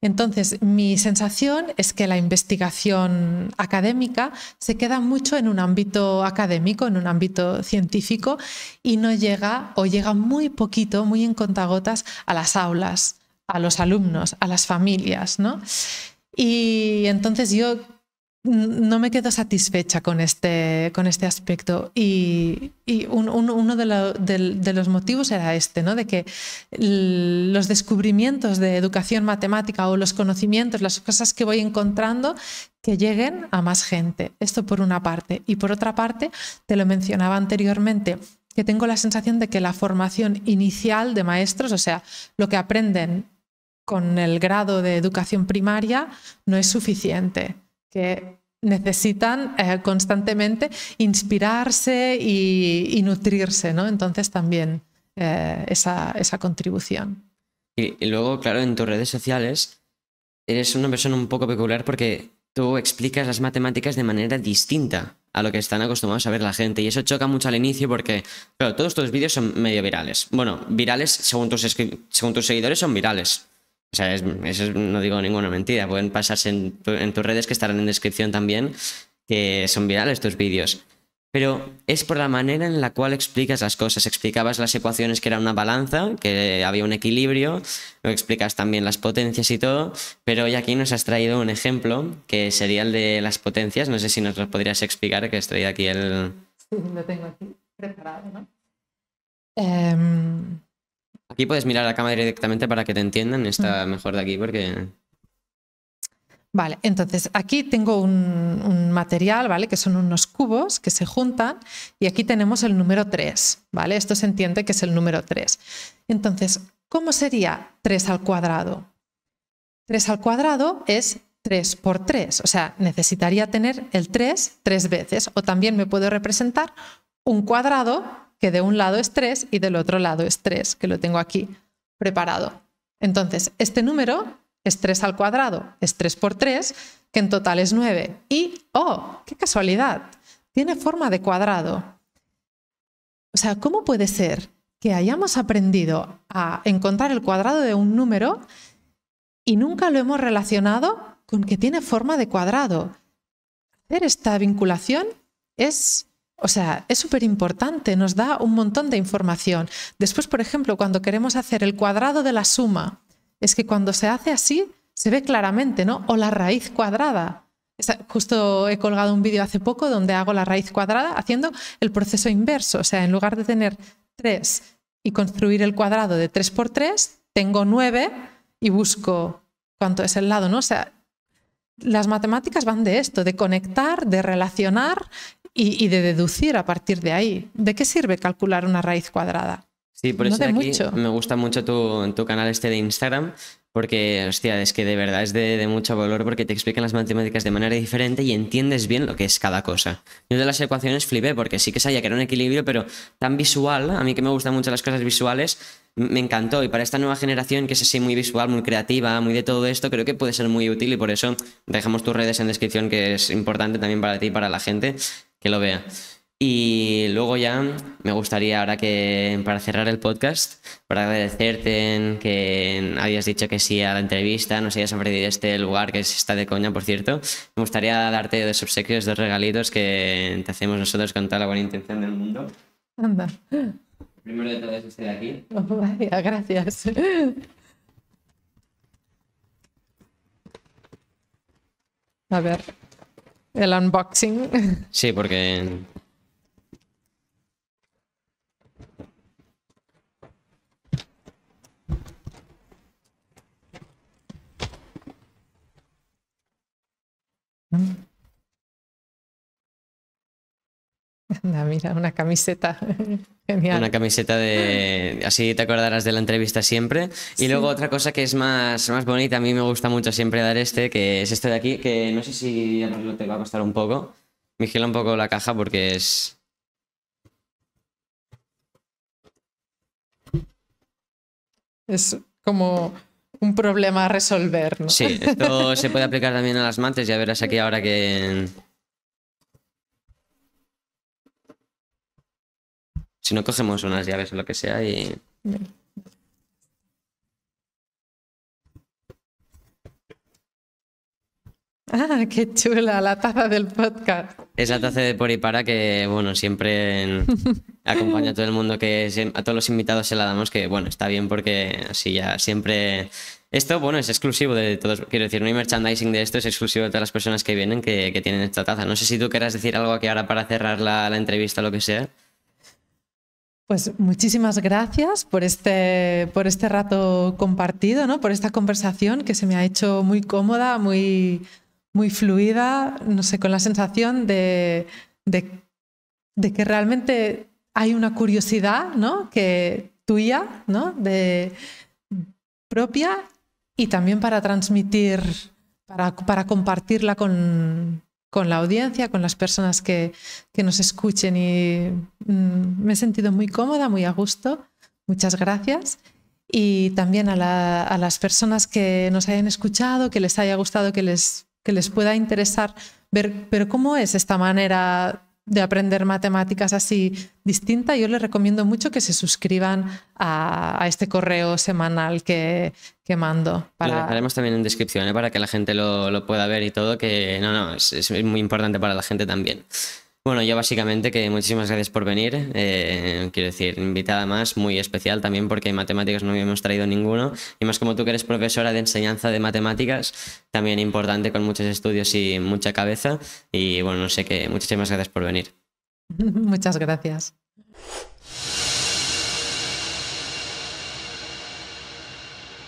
Entonces, mi sensación es que la investigación académica se queda mucho en un ámbito académico, en un ámbito científico, y no llega, o llega muy poquito, muy en contagotas, a las aulas, a los alumnos, a las familias, ¿no? Y entonces yo no me quedo satisfecha con este aspecto, y uno de los motivos era este, ¿no? De que los descubrimientos de educación matemática o los conocimientos, las cosas que voy encontrando, que lleguen a más gente. Esto por una parte. Y por otra parte, te lo mencionaba anteriormente, que tengo la sensación de que la formación inicial de maestros, o sea, lo que aprenden con el grado de educación primaria, no es suficiente, que necesitan constantemente inspirarse y nutrirse, ¿no? Entonces también esa contribución. Y luego, claro, en tus redes sociales eres una persona un poco peculiar porque tú explicas las matemáticas de manera distinta a lo que están acostumbrados a ver la gente, y eso choca mucho al inicio porque, claro, todos tus vídeos son medio virales. Bueno, virales según tus seguidores son virales. O sea, eso no digo ninguna mentira. Pueden pasarse en tus redes, que estarán en descripción también, que son virales tus vídeos. Pero es por la manera en la cual explicas las cosas. Explicabas las ecuaciones, que era una balanza, que había un equilibrio. Luego explicas también las potencias y todo. Pero hoy aquí nos has traído un ejemplo, que sería el de las potencias. No sé si nos lo podrías explicar, que has traído aquí el... Sí, lo tengo aquí preparado, ¿no? Aquí puedes mirar a la cámara directamente para que te entiendan. Está mejor de aquí porque... Vale, entonces aquí tengo un material, ¿vale? Que son unos cubos que se juntan, y aquí tenemos el número 3, ¿vale? Esto se entiende que es el número 3. Entonces, ¿cómo sería 3 al cuadrado? 3 al cuadrado es 3 por 3, o sea, necesitaría tener el 3 veces, o también me puedo representar un cuadrado que de un lado es 3 y del otro lado es 3, que lo tengo aquí preparado. Entonces, este número es 3 al cuadrado, es 3 por 3, que en total es 9. Y, ¡oh, qué casualidad! Tiene forma de cuadrado. O sea, ¿cómo puede ser que hayamos aprendido a encontrar el cuadrado de un número y nunca lo hemos relacionado con que tiene forma de cuadrado? Hacer esta vinculación es súper importante, nos da un montón de información. Después, por ejemplo, cuando queremos hacer el cuadrado de la suma, es que cuando se hace así, se ve claramente, ¿no? O la raíz cuadrada. Justo he colgado un vídeo hace poco donde hago la raíz cuadrada haciendo el proceso inverso. O sea, en lugar de tener 3 y construir el cuadrado de 3 por 3, tengo 9 y busco cuánto es el lado, ¿no? O sea, las matemáticas van de esto, de conectar, de relacionar y de deducir a partir de ahí. ¿De qué sirve calcular una raíz cuadrada? Sí, por No eso de de aquí mucho. me gusta mucho tu canal este de Instagram, porque, hostia, es que de verdad es de mucho valor porque te explican las matemáticas de manera diferente y entiendes bien lo que es cada cosa. Yo de las ecuaciones flipé porque sí que sabía que era un equilibrio, pero tan visual, a mí que me gustan mucho las cosas visuales, me encantó. Y para esta nueva generación que es así muy visual, muy creativa, muy de todo esto, creo que puede ser muy útil y por eso dejamos tus redes en descripción, que es importante también para ti y para la gente que lo vea. Y luego ya me gustaría, ahora que para cerrar el podcast, para agradecerte que hayas dicho que sí a la entrevista, nos hayas ofrecido este lugar que está de coña, por cierto. Me gustaría darte 2 obsequios, 2 regalitos que te hacemos nosotros con toda la buena intención del mundo. Anda. El primero de todo es este de aquí. Oh, vaya, gracias. A ver, el unboxing. Sí, porque... Anda, mira, una camiseta. Genial. Una camiseta de... Así te acordarás de la entrevista siempre. Y Sí. luego otra cosa que es más bonita, a mí me gusta mucho siempre dar que es este de aquí, que no sé si abrirlo te va a costar un poco. Vigila un poco la caja porque es... Es como un problema a resolver, ¿no? Sí, esto se puede aplicar también a las mates, ya verás aquí ahora que... Si no, cogemos unas llaves o lo que sea y... Ah, qué chula, la taza del podcast. Es la taza de por y para que, bueno, siempre acompaña a todo el mundo, a todos los invitados se la damos, que, bueno, está bien porque así ya siempre... Esto, bueno, es exclusivo de todos, quiero decir, no hay merchandising de esto, es exclusivo de todas las personas que vienen que tienen esta taza. No sé si tú quieras decir algo aquí ahora para cerrar la entrevista o lo que sea. Pues muchísimas gracias por este rato compartido, ¿no? Por esta conversación que se me ha hecho muy cómoda, muy fluida, no sé, con la sensación de que realmente hay una curiosidad, ¿no? Que tuya, ¿no? Propia y también para transmitir, para compartirla con la audiencia, con las personas que nos escuchen y me he sentido muy cómoda, muy a gusto. Muchas gracias. Y también a las personas que nos hayan escuchado, que les haya gustado, que les pueda interesar ver, pero cómo es esta manera de aprender matemáticas así distinta, yo les recomiendo mucho que se suscriban a este correo semanal que mando. Lo dejaremos también en descripción, para que la gente lo pueda ver y todo, que no, es muy importante para la gente también. Bueno, yo básicamente que muchísimas gracias por venir. Quiero decir, invitada más, muy especial también porque matemáticas no habíamos traído ninguno. Y más como tú que eres profesora de enseñanza de matemáticas, también importante con muchos estudios y mucha cabeza. Y bueno, no sé qué, muchísimas gracias por venir. Muchas gracias.